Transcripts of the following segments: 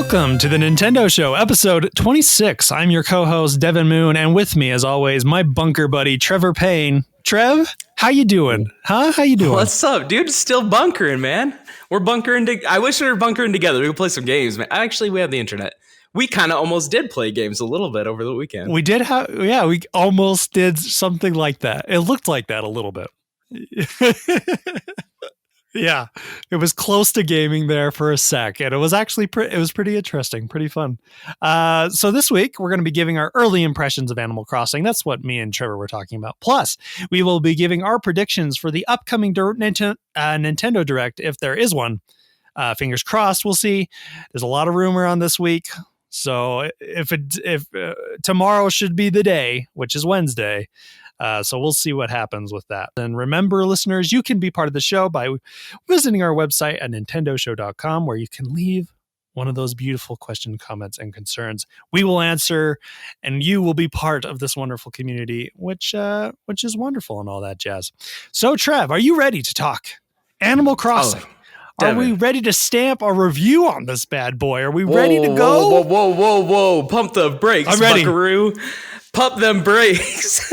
Welcome to the Nintendo Show, episode 26. I'm your co-host, Devin Moon, and with me, as always, my bunker buddy, Trevor Payne. Trev, how you doing? Huh? How you doing? What's up, dude? Still bunkering, man. We're bunkering. I wish we were bunkering together. We could play some games, man. Actually, we have the internet. We kind of almost did play games a little bit over the weekend. We did have, yeah, we almost did something like that. It looked like that a little bit. Yeah, it was close to gaming there for a sec, and it was actually it was pretty interesting, pretty fun. So this week, we're going to be giving our early impressions of Animal Crossing. That's what me and Trevor were talking about. Plus, we will be giving our predictions for the upcoming Nintendo Direct, if there is one. Fingers crossed, we'll see. There's a lot of rumor on this week, so if tomorrow should be the day, which is Wednesday. So we'll see what happens with that. And remember, listeners, you can be part of the show by visiting our website at nintendoshow.com, where you can leave one of those beautiful questions, comments, and concerns. We will answer, and you will be part of this wonderful community, which is wonderful and all that jazz. So, Trev, are you ready to talk Animal Crossing? Are we ready to stamp a review on this bad boy? Are we ready to go? Whoa. Pump the brakes, I'm ready. Buckaroo. Pump them brakes.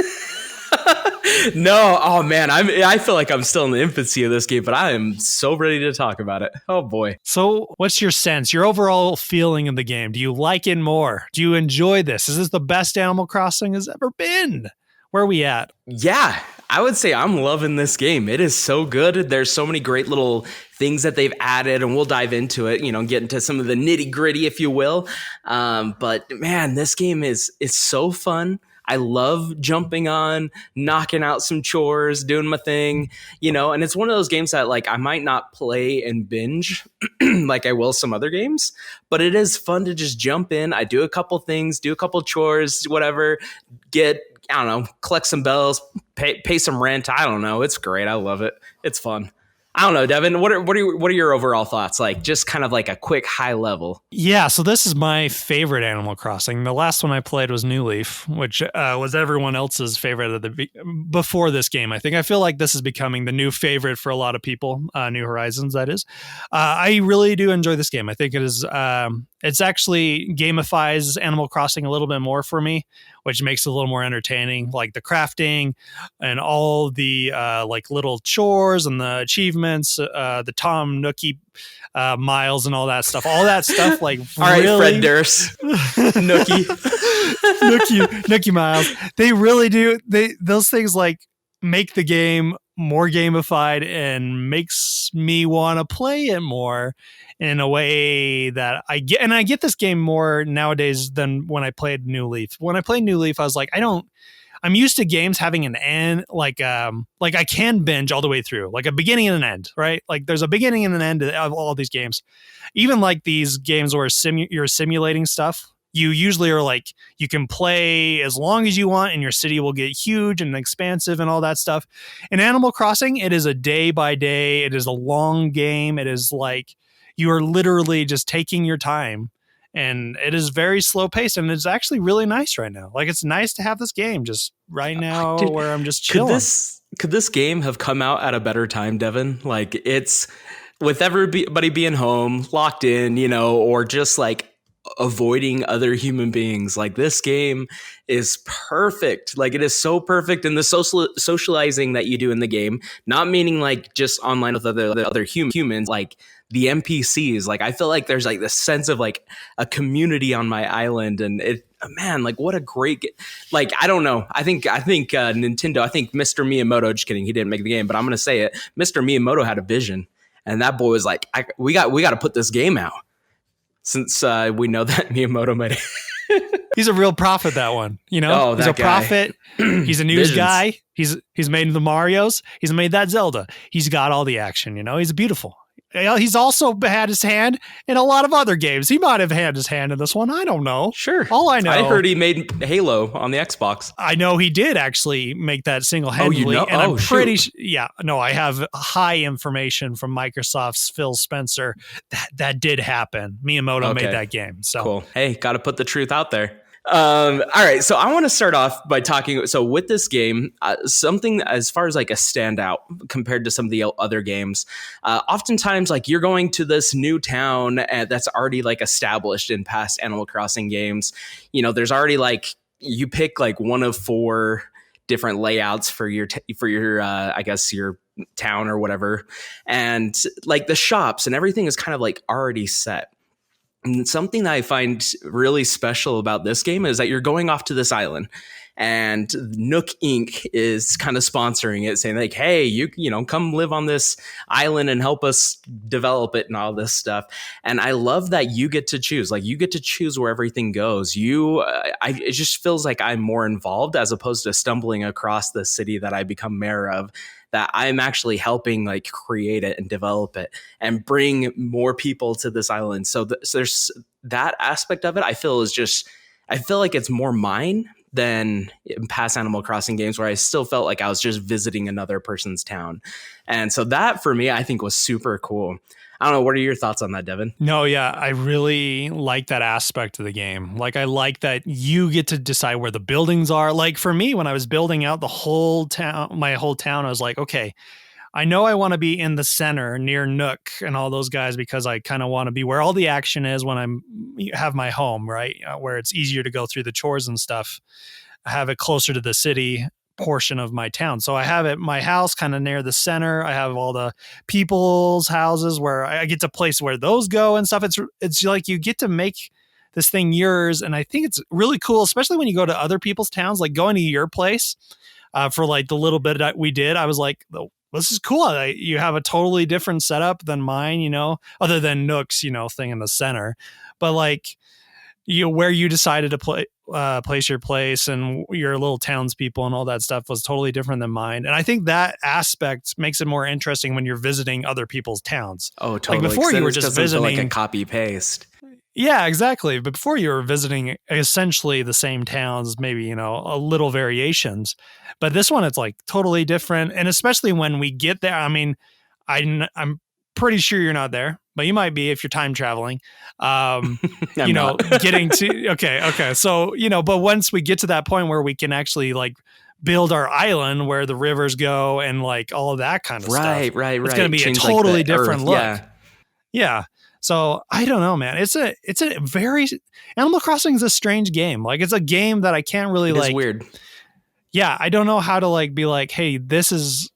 No, oh man, I feel like I'm still in the infancy of this game, but I am so ready to talk about it. Oh boy. So what's your sense, your overall feeling of the game? Do you like it more? Do you enjoy this? Is this the best Animal Crossing has ever been? Where are we at? Yeah, I would say I'm loving this game. It is so good. There's so many great little things that they've added, and we'll dive into it, get into some of the nitty gritty, if you will. But man, this game is so fun. I love jumping on, knocking out some chores, doing my thing, and it's one of those games that I might not play and binge like I will some other games, but it is fun to just jump in. I do a couple things, do a couple chores, whatever, collect some bells, pay some rent. I don't know. It's great. I love it. It's fun. I don't know, Devin, what are your overall thoughts? Just kind of like a quick high level. Yeah, so this is my favorite Animal Crossing. The last one I played was New Leaf, which was everyone else's favorite before this game. I feel like this is becoming the new favorite for a lot of people. New Horizons, that is. I really do enjoy this game. I think it is. It's actually gamifies Animal Crossing a little bit more for me, which makes it a little more entertaining, like the crafting and all the little chores and the achievements, the Tom Nookie miles and all that stuff. All that stuff, all right, Fred Durst, Nookie, Nookie miles. They really do. Those things make the game more gamified and makes me want to play it more in a way that I get. And I get this game more nowadays than when I played New Leaf. When I played New Leaf, I was like, I'm used to games having an end, I can binge all the way through, like a beginning and an end, right? Like there's a beginning and an end of all these games. Even these games where you're simulating stuff, you usually are you can play as long as you want and your city will get huge and expansive and all that stuff. In Animal Crossing, it is a day by day. It is a long game. It is you are literally just taking your time, and it is very slow paced, and it's actually really nice right now. It's nice to have this game just right now where I'm just chilling. Could this game have come out at a better time, Devin? It's with everybody being home, locked in, or just avoiding other human beings. This game is perfect. It is so perfect. And the socializing that you do in the game, not meaning just online with other humans, the NPCs, I feel like there's this sense of a community on my island, and what a great I don't know. I think Nintendo, I think Mr. Miyamoto, just kidding, he didn't make the game, but I'm gonna say it, Mr. Miyamoto had a vision, and that boy was we got to put this game out. Since we know that Miyamoto made it. He's a real prophet, that one. He's a prophet. He's a news guy. He's made the Marios. He's made that Zelda. He's got all the action. He's beautiful. He's also had his hand in a lot of other games. He might have had his hand in this one. I don't know. Sure. All I know. I heard he made Halo on the Xbox. I know he did actually make that single-handedly. And I'm pretty I have high information from Microsoft's Phil Spencer that did happen. Miyamoto made that game. So cool. Hey, got to put the truth out there. All right, so I want to start off by talking. So with this game, something as far as like a standout compared to some of the other games, oftentimes like you're going to this new town that's already like established in past Animal Crossing games. There's already like you pick like one of four different layouts for your I guess your town or whatever, and like the shops and everything is kind of like already set. And something that I find really special about this game is that you're going off to this island, and Nook Inc. is kind of sponsoring it, saying like, "Hey, you come live on this island and help us develop it and all this stuff." And I love that you get to choose, like you get to choose where everything goes. It just feels like I'm more involved as opposed to stumbling across the city that I become mayor of. That I'm actually helping like create it and develop it and bring more people to this island. So there's that aspect of it. I feel like it's more mine than in past Animal Crossing games where I still felt like I was just visiting another person's town. And so that for me, I think was super cool. I don't know. What are your thoughts on that, Devin? No, yeah, I really like that aspect of the game. Like, I like that you get to decide where the buildings are. Like, for me, when I was building out my whole town, I was like, okay, I know I want to be in the center near Nook and all those guys because I kind of want to be where all the action is when have my home, right? Where it's easier to go through the chores and stuff. I have it closer to the city portion of my town. So I have my house kind of near the center. I have all the people's houses where I get to place where those go and stuff. It's like you get to make this thing yours. And I think it's really cool, especially when you go to other people's towns, like going to your place for like the little bit that we did. I was like, this is cool. You have a totally different setup than mine, other than Nook's, thing in the center. But like, where you decided to place your place and your little townspeople and all that stuff was totally different than mine. And I think that aspect makes it more interesting when you're visiting other people's towns. Oh, totally. Like before you were just visiting like a copy paste. Yeah, exactly. But before you were visiting essentially the same towns, maybe, a little variations. But this one, it's like totally different. And especially when we get there, I mean, I'm pretty sure you're not there, but you might be if you're time traveling. Getting to okay. So, but once we get to that point where we can actually like build our island where the rivers go and like all of that kind of stuff. Right. It's going to be a totally different look. Yeah. So I don't know, man. It's a very Animal Crossing is a strange game. Like it's a game that I can't really It's weird. Yeah. I don't know how to like be like, hey, this is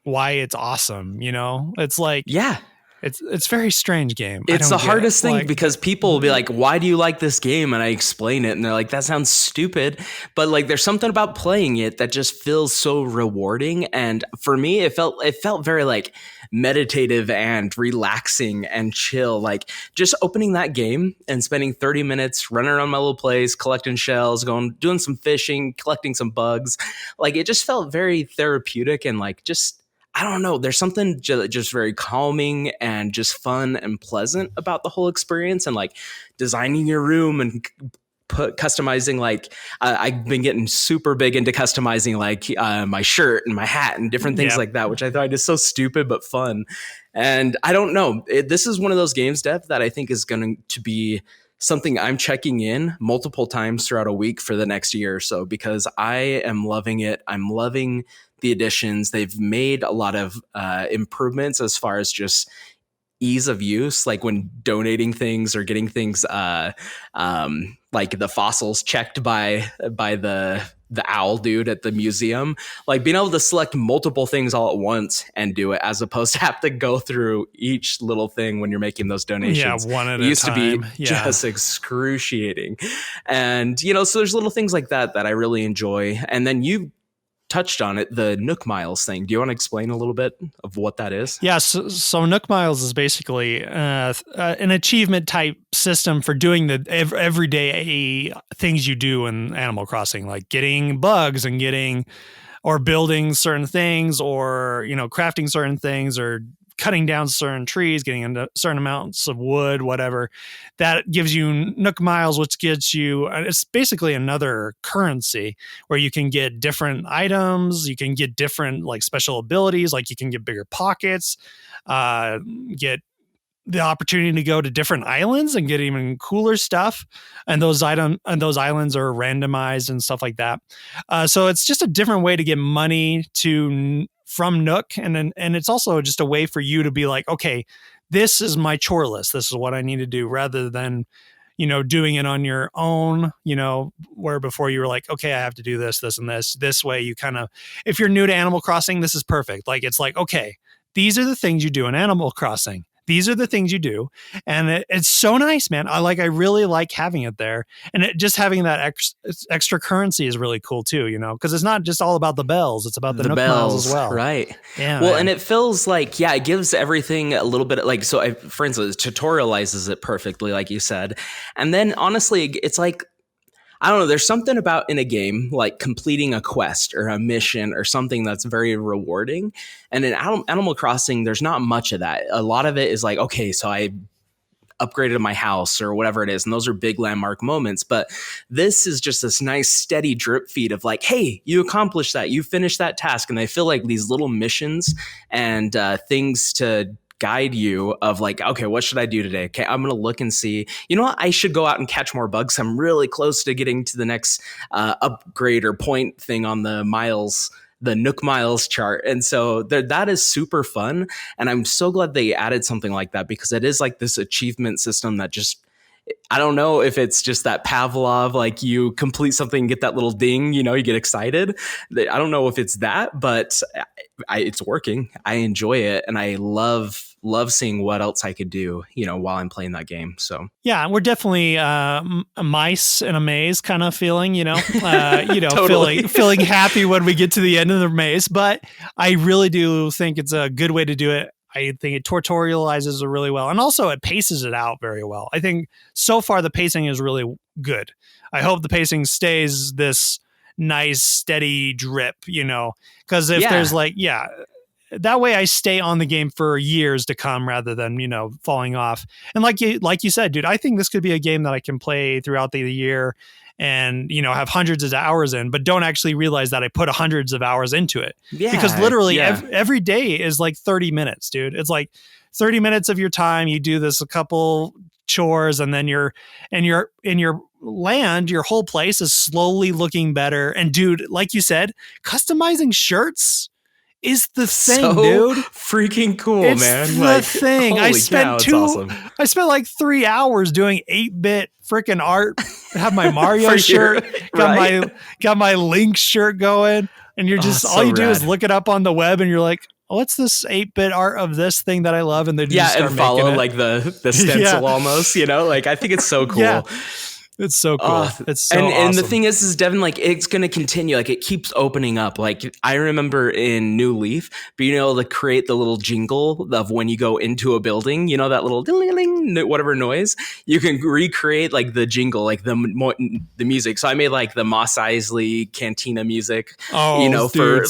why it's awesome. It's like, yeah. It's very strange game. It's the hardest thing because people will be like, why do you like this game? And I explain it and they're like, that sounds stupid. But like, there's something about playing it that just feels so rewarding. And for me, it felt very like meditative and relaxing and chill. Like just opening that game and spending 30 minutes running around my little place, collecting shells, doing some fishing, collecting some bugs. Like it just felt very therapeutic and like just, I don't know. There's something just very calming and just fun and pleasant about the whole experience and like designing your room and customizing. Like I've been getting super big into customizing like my shirt and my hat and different things like that, which I thought is so stupid but fun. And I don't know. This is one of those games, Dev, that I think is going to be something I'm checking in multiple times throughout a week for the next year or so because I am loving it. I'm loving the additions. They've made a lot of improvements as far as just ease of use, like when donating things or getting things like the fossils checked by the owl dude at the museum, like being able to select multiple things all at once and do it as opposed to have to go through each little thing when you're making those donations. Yeah, one at it used a time. To be just excruciating. And, so there's little things like that I really enjoy. And then you touched on it, the Nook Miles thing. Do you want to explain a little bit of what that is? Yeah, so Nook Miles is basically an achievement type system for doing the everyday things you do in Animal Crossing, like getting bugs and or building certain things or, crafting certain things or cutting down certain trees, getting into certain amounts of wood, whatever. That gives you Nook Miles, which gets you, it's basically another currency where you can get different items, you can get different like special abilities, like you can get bigger pockets, get the opportunity to go to different islands and get even cooler stuff. And those islands are randomized and stuff like that. So it's just a different way to get money from Nook. And it's also just a way for you to be like, okay, this is my chore list. This is what I need to do, rather than, doing it on your own, where before you were like, okay, I have to do this, this, and this. This way you kind of, if you're new to Animal Crossing, this is perfect. Like, it's like, okay, these are the things you do in Animal Crossing. These are the things you do. And it's so nice, man. I really like having it there. And just having that extra currency is really cool too, because it's not just all about the bells. It's about the Nook Miles as well. Right. Yeah. Well, man. and it feels like, yeah, it gives everything a little bit like, so for instance, it tutorializes it perfectly, like you said. And then honestly, it's like, I don't know, there's something about in a game like completing a quest or a mission or something that's very rewarding. And in Animal Crossing, there's not much of that. A lot of it is like, okay, so I upgraded my house or whatever it is. And those are big landmark moments. But this is just this nice steady drip feed of like, hey, you accomplished that. You finished that task. And I feel like these little missions and things to guide you of like, okay, what should I do today? Okay, I'm going to look and see, you know what? I should go out and catch more bugs. I'm really close to getting to the next upgrade or point thing on the Nook Miles chart. And so that is super fun. And I'm so glad they added something like that, because it is like this achievement system that just, I don't know if it's just that Pavlov, like you complete something, get that little ding, you get excited. I don't know if it's that, but it's working. I enjoy it. And I love seeing what else I could do, while I'm playing that game. So yeah, we're definitely a mice in a maze kind of feeling, Totally. feeling happy when we get to the end of the maze. But I really do think it's a good way to do it. I think it tutorializes it really well. And also it paces it out very well. I think so far the pacing is really good. I hope the pacing stays this nice, steady drip, because if there's that way I stay on the game for years to come rather than, falling off. And like you said, dude, I think this could be a game that I can play throughout the year and, have hundreds of hours in, but don't actually realize that I put hundreds of hours into it. Yeah, because literally every day is like 30 minutes, dude. It's like 30 minutes of your time. You do this a couple chores and then you're in your land, your whole place is slowly looking better. And dude, like you said, customizing shirts is the thing, so dude. Freaking cool, it's man. The thing. I spent awesome. I spent like 3 hours doing 8-bit freaking art. Have my Mario shirt, got my Link shirt going, and you're just all you do is look it up on the web, and you're like, oh, what's this 8-bit art of this thing that I love? And then just start and follow making it. like the stencil almost, like I think it's so cool. Yeah. It's so cool. It's so awesome. And the thing is Devin, like it's going to continue. Like it keeps opening up. Like I remember in New Leaf being able to create the little jingle of when you go into a building, that little ding-a-ling, whatever noise, you can recreate like the jingle, like the music. So I made like the Mos Eisley Cantina music, dude,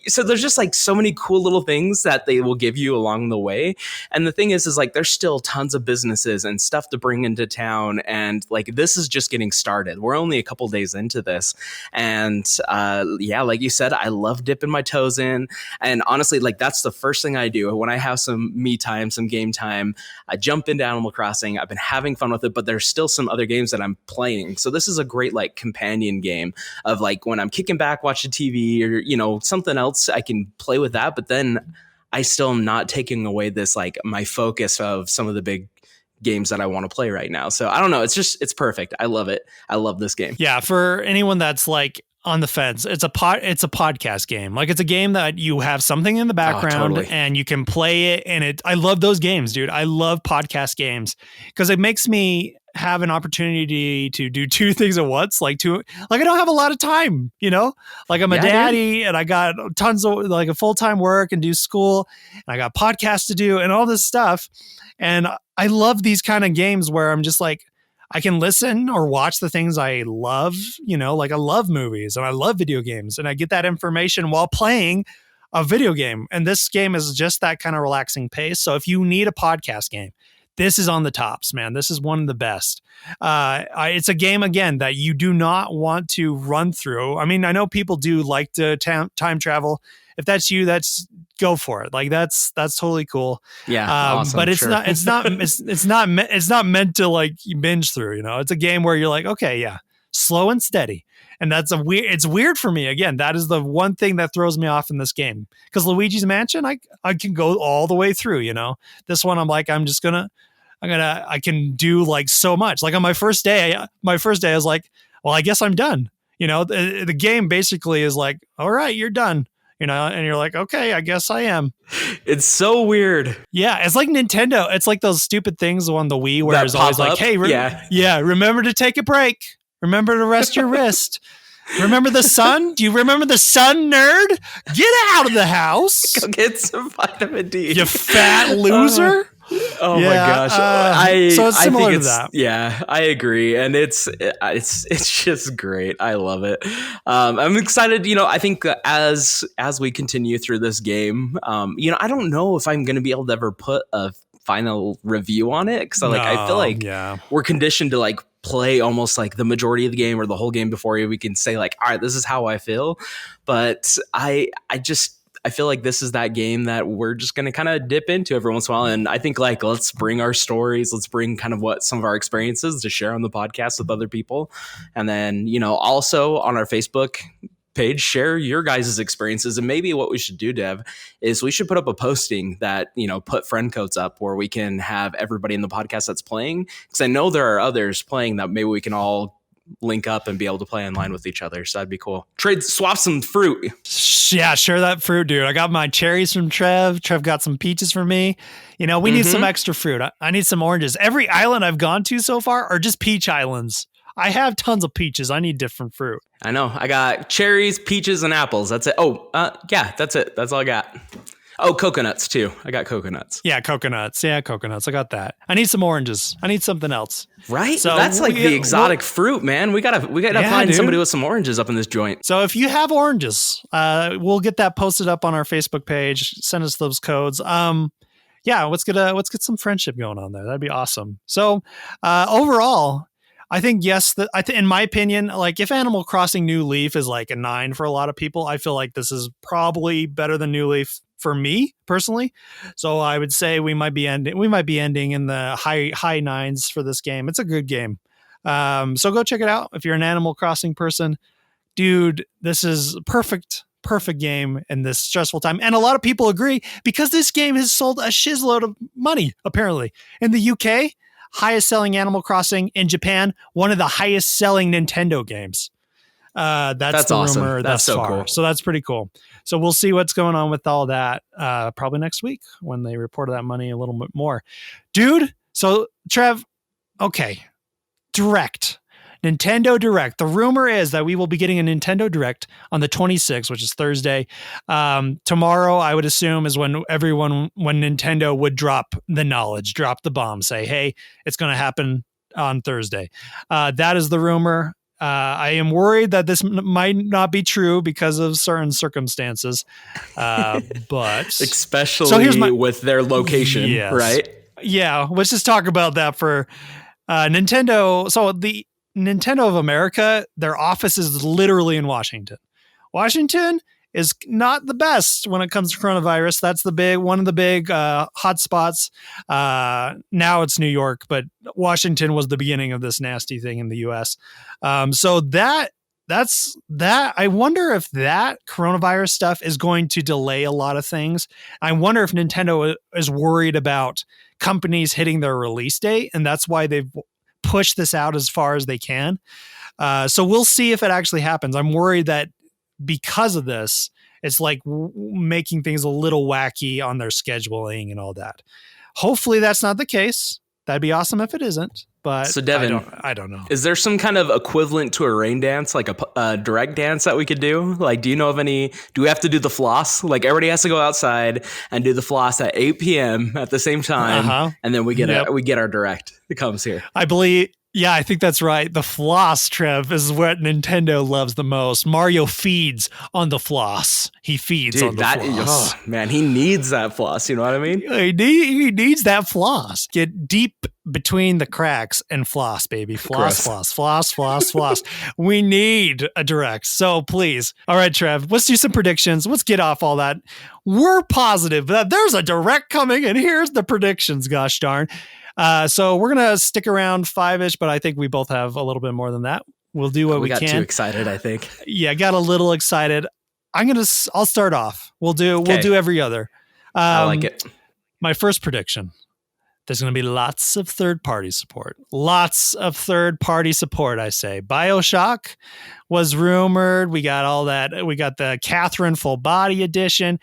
so there's just like so many cool little things that they will give you along the way. And the thing is like, there's still tons of businesses and stuff to bring into town. And like, this is just getting started. We're only a couple days into this. And like you said, I love dipping my toes in. And honestly, like that's the first thing I do when I have some me time, some game time. I jump into Animal Crossing. I've been having fun with it, but there's still some other games that I'm playing. So this is a great like companion game of like when I'm kicking back, watching TV or, something else, I can play with that. But then I still am not taking away this, like my focus of some of the big games that I want to play right now. So I don't know. It's perfect. I love it. I love this game. Yeah. For anyone that's like on the fence, it's a podcast game. Like it's a game that you have something in the background and you can play it. And I love those games, dude. I love podcast games because it makes me have an opportunity to do two things at once. Like I don't have a lot of time, like I'm a daddy and I got tons of like a full-time work and do school and I got podcasts to do and all this stuff. And I love these kind of games where I'm just like, I can listen or watch the things I love, like I love movies and I love video games and I get that information while playing a video game. And this game is just that kind of relaxing pace. So if you need a podcast game, this is on the tops, man. This is one of the best. It's a game, again, that you do not want to run through. I mean, I know people do like to time travel. if that's you, that's go for it. Like that's totally cool. Yeah, awesome, but it's sure. not it's not meant to like binge through. You know, it's a game where you're like, okay, yeah, slow and steady. And it's weird for me. Again, that is the one thing that throws me off in this game, because Luigi's Mansion, I can go all the way through, you know. This one, I'm like, I can do like so much. Like on my first day, I was like, well, I guess I'm done. You know, the game basically is like, all right, you're done. You know, and you're like, okay, I guess I am. It's so weird. Yeah, it's like Nintendo. It's like those stupid things on the Wii where it's always like, hey, remember to take a break. Remember to rest your wrist. Remember the sun? Do you remember the sun, nerd? Get out of the house. Go get some vitamin D. You fat loser. My gosh. So it's similar to that. Yeah, I agree. And it's just great. I love it. I'm excited. You know, I think as we continue through this game, you know, I don't know if I'm going to be able to ever put a final review on it, because I feel like we're conditioned to like play almost like the majority of the game or the whole game before we can say like, all right, this is how I feel. But I feel like this is that game that we're just going to kind of dip into every once in a while. And I think like, let's bring our stories, let's bring kind of what some of our experiences to share on the podcast with other people. And then, you know, also on our Facebook page, share your guys' experiences. And maybe what we should do, Dev, is we should put up a posting that, you know, put friend codes up where we can have everybody in the podcast that's playing. Because I know there are others playing that maybe we can all link up and be able to play online with each other. So that'd be cool. Swap some fruit. Yeah, share that fruit, dude. I got my cherries from Trev. Trev got some peaches for me. You know, we need some extra fruit. I need some oranges. Every island I've gone to so far are just peach islands. I have tons of peaches. I need different fruit. I know. I got cherries, peaches, and apples. That's it. Oh, yeah, that's it. That's all I got. Oh, coconuts too. I got coconuts. Yeah, coconuts. I got that. I need some oranges. I need something else. Right? So that's like the exotic fruit, man. We gotta find somebody with some oranges up in this joint. So if you have oranges, we'll get that posted up on our Facebook page. Send us those codes. Let's get some friendship going on there. That'd be awesome. So overall, I think in my opinion, like if Animal Crossing New Leaf is like a 9 for a lot of people, I feel like this is probably better than New Leaf for me personally. So I would say we might be ending in the high 9s for this game. It's a good game. So go check it out if you're an Animal Crossing person. Dude, this is perfect game in this stressful time. And a lot of people agree because this game has sold a shitload of money, apparently. In the UK, highest selling Animal Crossing. In Japan, one of the highest selling Nintendo games. That's the awesome. rumor that's thus so far. Cool. So that's pretty cool. So we'll see what's going on with all that probably next week when they report that money a little bit more. Dude, so Trev, okay, Nintendo Direct. The rumor is that we will be getting a Nintendo Direct on the 26th, which is Thursday. Tomorrow, I would assume, is when Nintendo would drop the bomb, say, hey, it's going to happen on Thursday. That is the rumor. I am worried that this might not be true because of certain circumstances, but especially with their location, right? Yeah, let's just talk about that for Nintendo. So the Nintendo of America, their office is literally in Washington. Washington is not the best when it comes to coronavirus. That's one of the big hot spots. Now it's New York, but Washington was the beginning of this nasty thing in the US. So that's that. I wonder if that coronavirus stuff is going to delay a lot of things. I wonder if Nintendo is worried about companies hitting their release date, and that's why they've pushed this out as far as they can. So we'll see if it actually happens. I'm worried that because of this, it's like making things a little wacky on their scheduling and all that. Hopefully that's not the case. That'd be awesome if it isn't. But so Devin, I don't know. Is there some kind of equivalent to a rain dance, like a direct dance that we could do? Like, do you know of any? Do we have to do the floss? Like, everybody has to go outside and do the floss at 8 p.m. at the same time, and then we get our direct. It comes here. I believe Yeah, I think that's right. The floss, Trev, is what Nintendo loves the most. Mario feeds on the floss. He feeds on Dude, the floss. oh man, he needs that floss. You know what I mean? He needs that floss. Get deep between the cracks and floss, baby. Floss, Gross. floss, floss, floss, floss. We need a direct. So please. All right, Trev, let's do some predictions. Let's get off all that. We're positive that there's a direct coming, and here's the predictions, gosh darn. So we're going to stick around 5-ish, but I think we both have a little bit more than that. We'll do what we can. We got too excited, I think. Yeah, got a little excited. I'll start off. We'll do every other. I like it. My first prediction. There's going to be lots of third-party support. Lots of third-party support, I say. BioShock was rumored. We got all that. We got the Catherine Full Body Edition.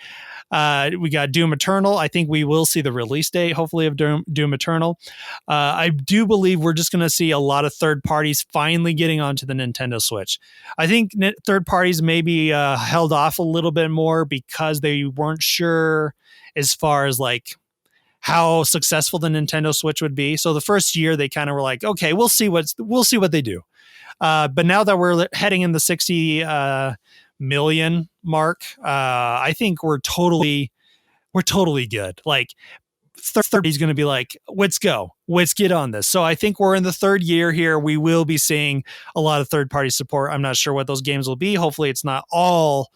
We got Doom Eternal. I think we will see the release date, hopefully, of Doom Eternal. I do believe we're just going to see a lot of third parties finally getting onto the Nintendo Switch. I think third parties maybe held off a little bit more because they weren't sure as far as like how successful the Nintendo Switch would be. So the first year they kind of were like, okay, we'll see what they do. But now that we're heading in the 60 million mark, I think we're totally good. Like 30 is going to be like, let's go, let's get on this. So I think we're in the third year here. We will be seeing a lot of third party support. I'm not sure what those games will be. Hopefully it's not all.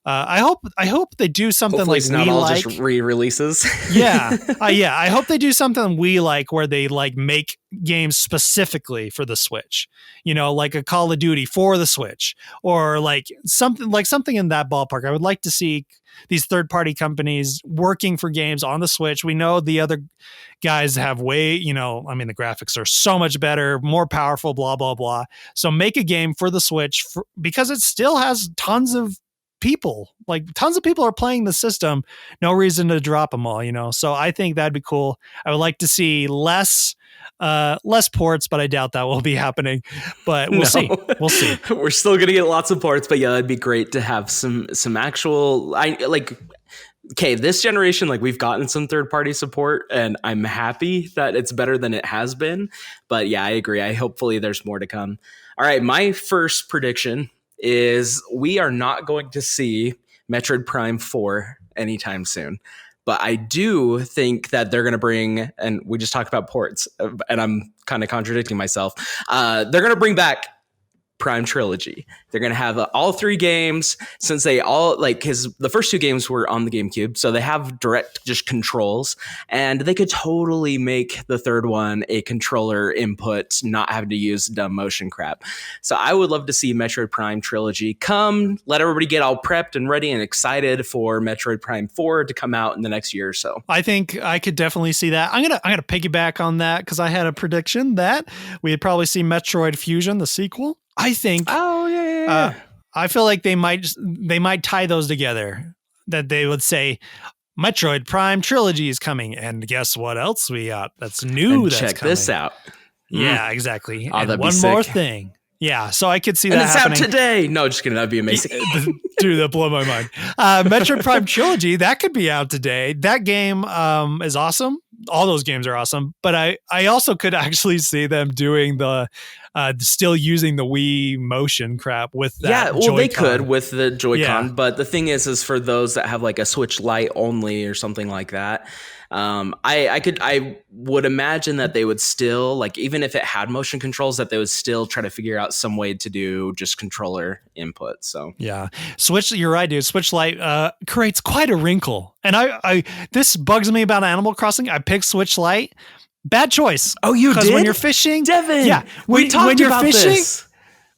I hope they do something. Hopefully like it's not we all like. Just re-releases. Yeah. I hope they do something we like, where they like make games specifically for the Switch. You know, like a Call of Duty for the Switch, or like something in that ballpark. I would like to see these third-party companies working for games on the Switch. We know the other guys have way, the graphics are so much better, more powerful, blah blah blah. So make a game for the Switch because it still has tons of people are playing the system. No reason to drop them all, so I think that'd be cool. I would like to see less ports, but I doubt that will be happening, but we'll see. We're still gonna get lots of ports, but yeah, it'd be great to have some actual this generation, like we've gotten some third-party support and I'm happy that it's better than it has been, but yeah, I agree. Hopefully there's more to come. All right, my first prediction is we are not going to see Metroid Prime 4 anytime soon. But I do think that they're going to bring, and we just talked about ports, and I'm kind of contradicting myself. They're going to bring back Prime Trilogy. They're going to have all three games, since they all because the first two games were on the GameCube, so they have direct just controls, and they could totally make the third one a controller input, not having to use dumb motion crap. So I would love to see Metroid Prime Trilogy come, let everybody get all prepped and ready and excited for Metroid Prime 4 to come out in the next year or so. I think I could definitely see that. I'm gonna piggyback on that because I had a prediction that we'd probably see Metroid Fusion, the sequel. I think. Oh yeah. I feel like they might tie those together. That they would say, Metroid Prime Trilogy is coming, and guess what else we got? That's new. And that's check coming. This out. Yeah, exactly. Oh, and one more thing. Yeah, so I could see that happening. It's out today. No, just kidding. That'd be amazing. Dude, that blow my mind. Metroid Prime Trilogy, that could be out today. That game is awesome. All those games are awesome. But I also could actually see them doing the still using the Wii motion crap with that. Yeah, well, Joy-Con. they could with the Joy-Con. Yeah. But the thing is for those that have like a Switch Lite only or something like that, I would imagine that they would still, like, even if it had motion controls, that they would still try to figure out some way to do just controller input. So yeah, Switch, you're right, dude. Switch Lite creates quite a wrinkle, and I this bugs me about Animal Crossing. I picked Switch Lite. Bad choice. Oh, you did? Because when you're fishing, Devin. Yeah, we talked about fishing, this.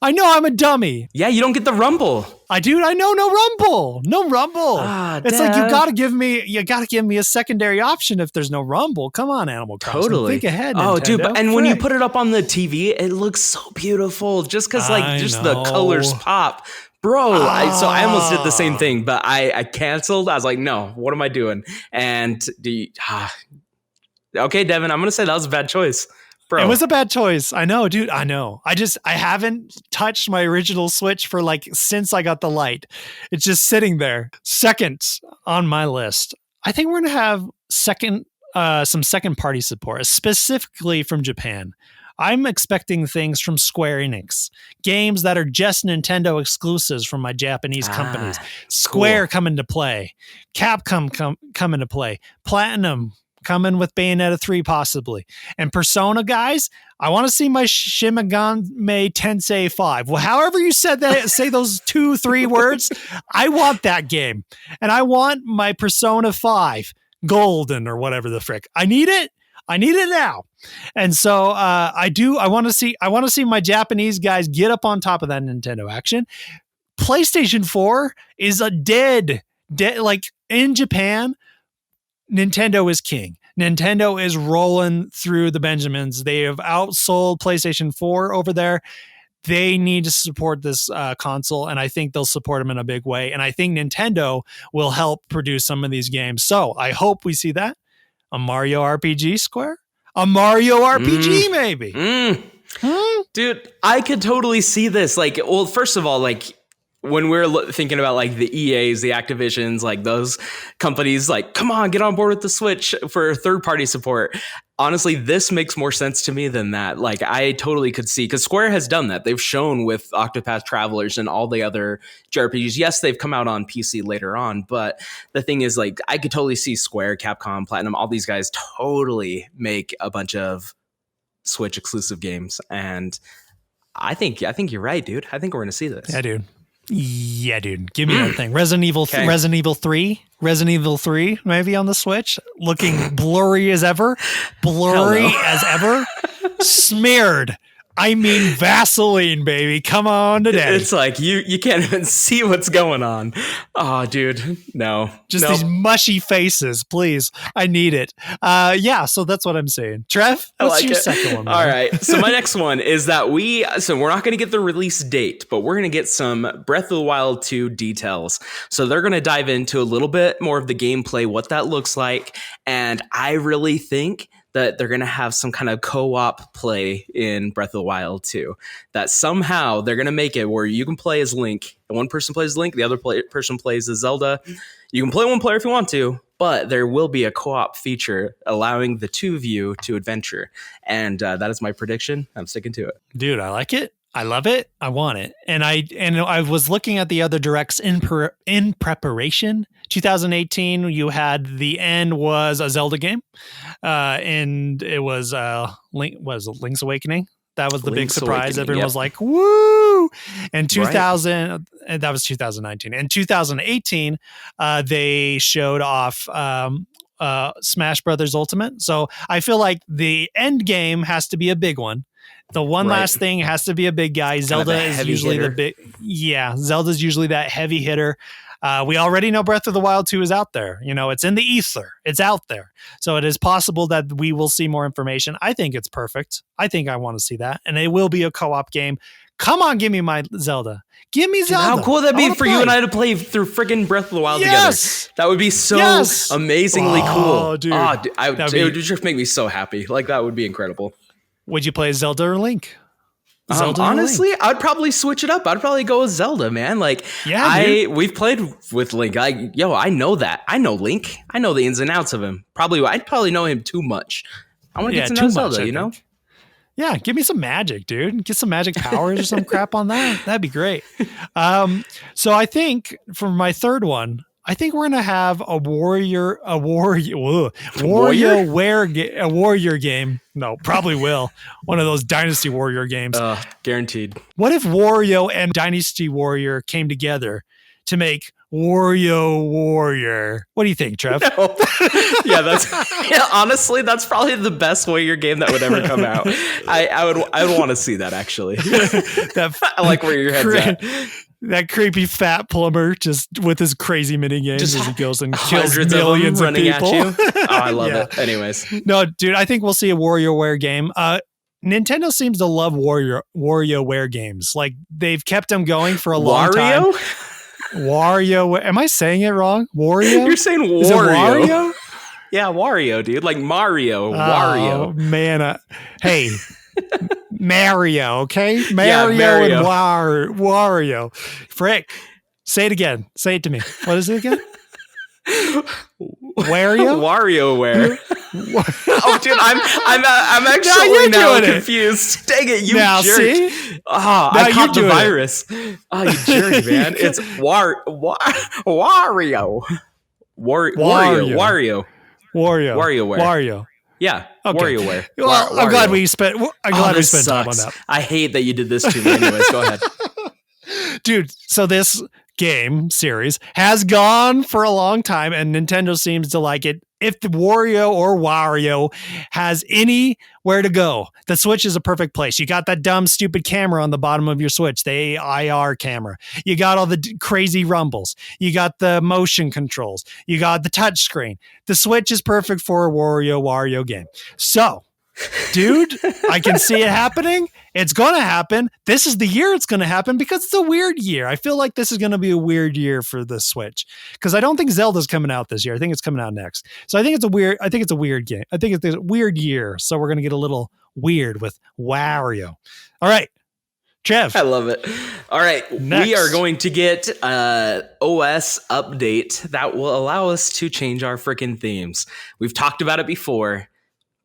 I know I'm a dummy. Yeah, you don't get the rumble. I know no rumble. It's like you gotta give me a secondary option if there's no rumble. Come on, Animal Crossing. Totally. Think ahead. Oh, Nintendo. dude, and when you put it up on the TV, it looks so beautiful. Just because the colors pop. Bro, so I almost did the same thing, but I canceled. I was like, no, what am I doing? And okay, Devin, I'm gonna say that was a bad choice. Bro. It was a bad choice. I know, dude. I know. I haven't touched my original Switch for since I got the Lite. It's just sitting there. Second on my list, I think we're going to have some second party support, specifically from Japan. I'm expecting things from Square Enix, games that are just Nintendo exclusives from my Japanese companies. Square come into play, Capcom come into play, Platinum coming with Bayonetta 3 possibly, and Persona guys. I want to see my Shin Megami Tensei 5. Well, however you said that, say those 2-3 words, I want that game, and I want my Persona 5 Golden or whatever the frick. I need it. I need it now. And so I want to see my Japanese guys get up on top of that Nintendo action. PlayStation 4 is a dead like in Japan, Nintendo is king. Nintendo is rolling through the Benjamins. They have outsold PlayStation 4 over there. They need to support this console, and I think they'll support them in a big way. And I think Nintendo will help produce some of these games. So I hope we see that. A Mario RPG, Square? A Mario RPG, maybe. Dude, I could totally see this. Like, well, first of all, like, when we're thinking about like the EAs, the Activisions, like those companies, like, come on, get on board with the Switch for third-party support. Honestly, this makes more sense to me than that. Like, I totally could see, because Square has done that. They've shown with Octopath Travelers and all the other JRPGs. Yes, they've come out on PC later on, but the thing is, like, I could totally see Square, Capcom, Platinum, all these guys totally make a bunch of Switch exclusive games. And I think you're right, dude. I think we're going to see this. Yeah, dude. Give me that thing. Resident Evil 3, maybe on the Switch, looking blurry as ever, smeared. I mean, Vaseline, baby. Come on to daddy. It's like you can't even see what's going on. Oh, dude, no. Just these mushy faces, please. I need it. Yeah, so that's what I'm saying. Trev, what's your second one? Man? All right. So my next one is that we're not going to get the release date, but we're going to get some Breath of the Wild 2 details. So they're going to dive into a little bit more of the gameplay, what that looks like. And I really think that they're going to have some kind of co-op play in Breath of the Wild 2. That somehow they're going to make it where you can play as Link. One person plays Link, the other person plays as Zelda. You can play one player if you want to, but there will be a co-op feature allowing the two of you to adventure. And that is my prediction. I'm sticking to it. Dude, I like it. I love it. I want it. And I was looking at the other directs in preparation. 2018, you had the end was a Zelda game, and it was Link's Awakening. That was the big surprise. Awakening, everyone was like, "Woo!" And 2000, and that was 2019. In 2018, they showed off Smash Brothers Ultimate. So I feel like the end game has to be a big one. The one last thing has to be a big guy. Zelda is usually the big. Yeah, Zelda's usually that heavy hitter. We already know Breath of the Wild 2 is out there. You know, it's in the ether. It's out there. So it is possible that we will see more information. I think it's perfect. I think I want to see that. And it will be a co-op game. Come on, give me my Zelda. Give me Zelda. How cool would that be for you and I to play through freaking Breath of the Wild together? That would be so amazingly cool. Dude. It would just make me so happy. Like, that would be incredible. Would you play Zelda or Link? Honestly, I'd probably switch it up. I'd probably go with Zelda, man. Like, we've played with Link. I know that. I know Link. I know the ins and outs of him. I'd probably know him too much. I want to get to know Zelda, you know? Yeah, give me some magic, dude. Get some magic powers or some crap on that. That'd be great. So I think for my third one, I think we're gonna have a warrior game. No, probably will. One of those Dynasty Warrior games. Guaranteed. What if Wario and Dynasty Warrior came together to make Wario Warrior? What do you think, Trev? No. Honestly, that's probably the best Warrior game that would ever come out. I would want to see that, actually. I like where your head's at. That creepy fat plumber just with his crazy mini games as he goes and kills millions of running people. At you. Oh, I love it. Anyways. No, dude, I think we'll see a WarioWare game. Nintendo seems to love WarioWare games. Like, they've kept them going for a long time. Wario? Am I saying it wrong? Wario? You're saying Wario. Is it Wario? Yeah, Wario, dude. Like Mario. Wario. Man. Hey. Mario, okay? Mario and Wario. Frick. Say it again. Say it to me. What is it again? Wario? WarioWare. Oh, dude, I'm actually now confused. Dang it, you now, jerk! See? I caught the virus. Oh, you jerk, man! It's Wario. WarioWare. Yeah, Okay. WarioWare. Well, I'm glad we spent. I'm glad we spent time on that. I hate that you did this to me. Anyways, go ahead, dude. So this game series has gone for a long time, and Nintendo seems to like it. If the Wario has anywhere to go, the Switch is a perfect place. You got that dumb, stupid camera on the bottom of your Switch, the AR camera. You got all the crazy rumbles. You got the motion controls. You got the touch screen. The Switch is perfect for a Wario game. So, dude, I can see it happening. It's going to happen. This is the year it's going to happen because it's a weird year. I feel like this is going to be a weird year for the Switch because I don't think Zelda's coming out this year. I think it's coming out next. So I think it's a weird game. I think it's a weird year. So we're going to get a little weird with Wario. All right. Trev. I love it. All right. Next. We are going to get an OS update that will allow us to change our freaking themes. We've talked about it before.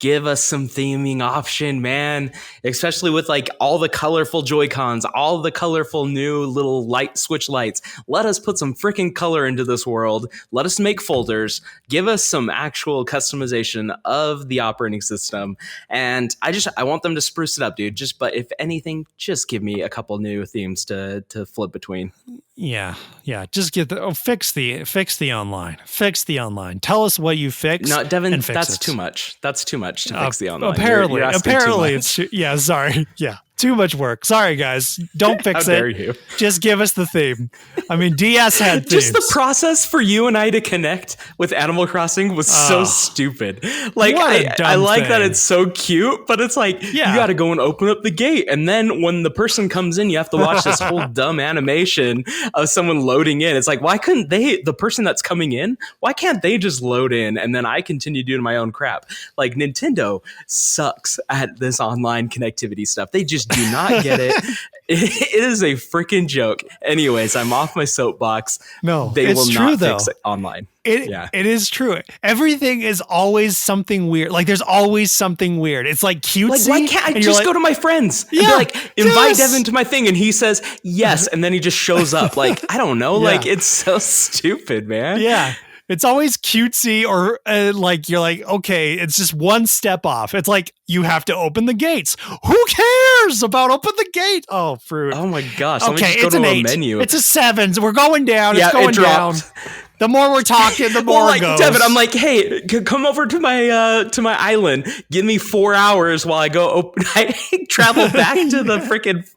Give us some theming option, man. Especially with like all the colorful Joy-Cons, all the colorful new little light switch lights. Let us put some freaking color into this world. Let us make folders. Give us some actual customization of the operating system. And I want them to spruce it up, dude. But if anything, just give me a couple new themes to flip between. Yeah. Just get fix the online. Fix the online. Tell us what you fixed. No, Devin, that's too much. That's too much to fix the online. Apparently, you're it's sorry. Yeah, too much work. Sorry, guys. Don't fix How dare you? Just give us the theme. I mean, DS had themes. Just the process for you and I to connect with Animal Crossing was so stupid. Like, I like that it's so cute, but it's like, you got to go and open up the gate. And then when the person comes in, you have to watch this whole dumb animation of someone loading in. It's like, why couldn't the person that's coming in, why can't they just load in and then I continue doing my own crap? Like, Nintendo sucks at this online connectivity stuff. They just do not get it. It is a freaking joke. Anyways, I'm off my soapbox. No, they will not fix it online. It is true. Everything is always something weird. Like there's always something weird. It's like cutesy. Like why can't I just go to my friends? Yeah, and be like invite Devin to my thing, and he says yes, and then he just shows up. Like I don't know. Like it's so stupid, man. Yeah. It's always cutesy or like you're like, okay, it's just one step off. It's like you have to open the gates. Who cares about open the gate? Oh, fruit. Oh my gosh. Okay, let me just go it's to an a 8. menu. It's a 7. We're going down. It's going down. The more we're talking, the more it goes. Devin, I'm like, hey, come over to my island. Give me 4 hours while I go I travel back to the freaking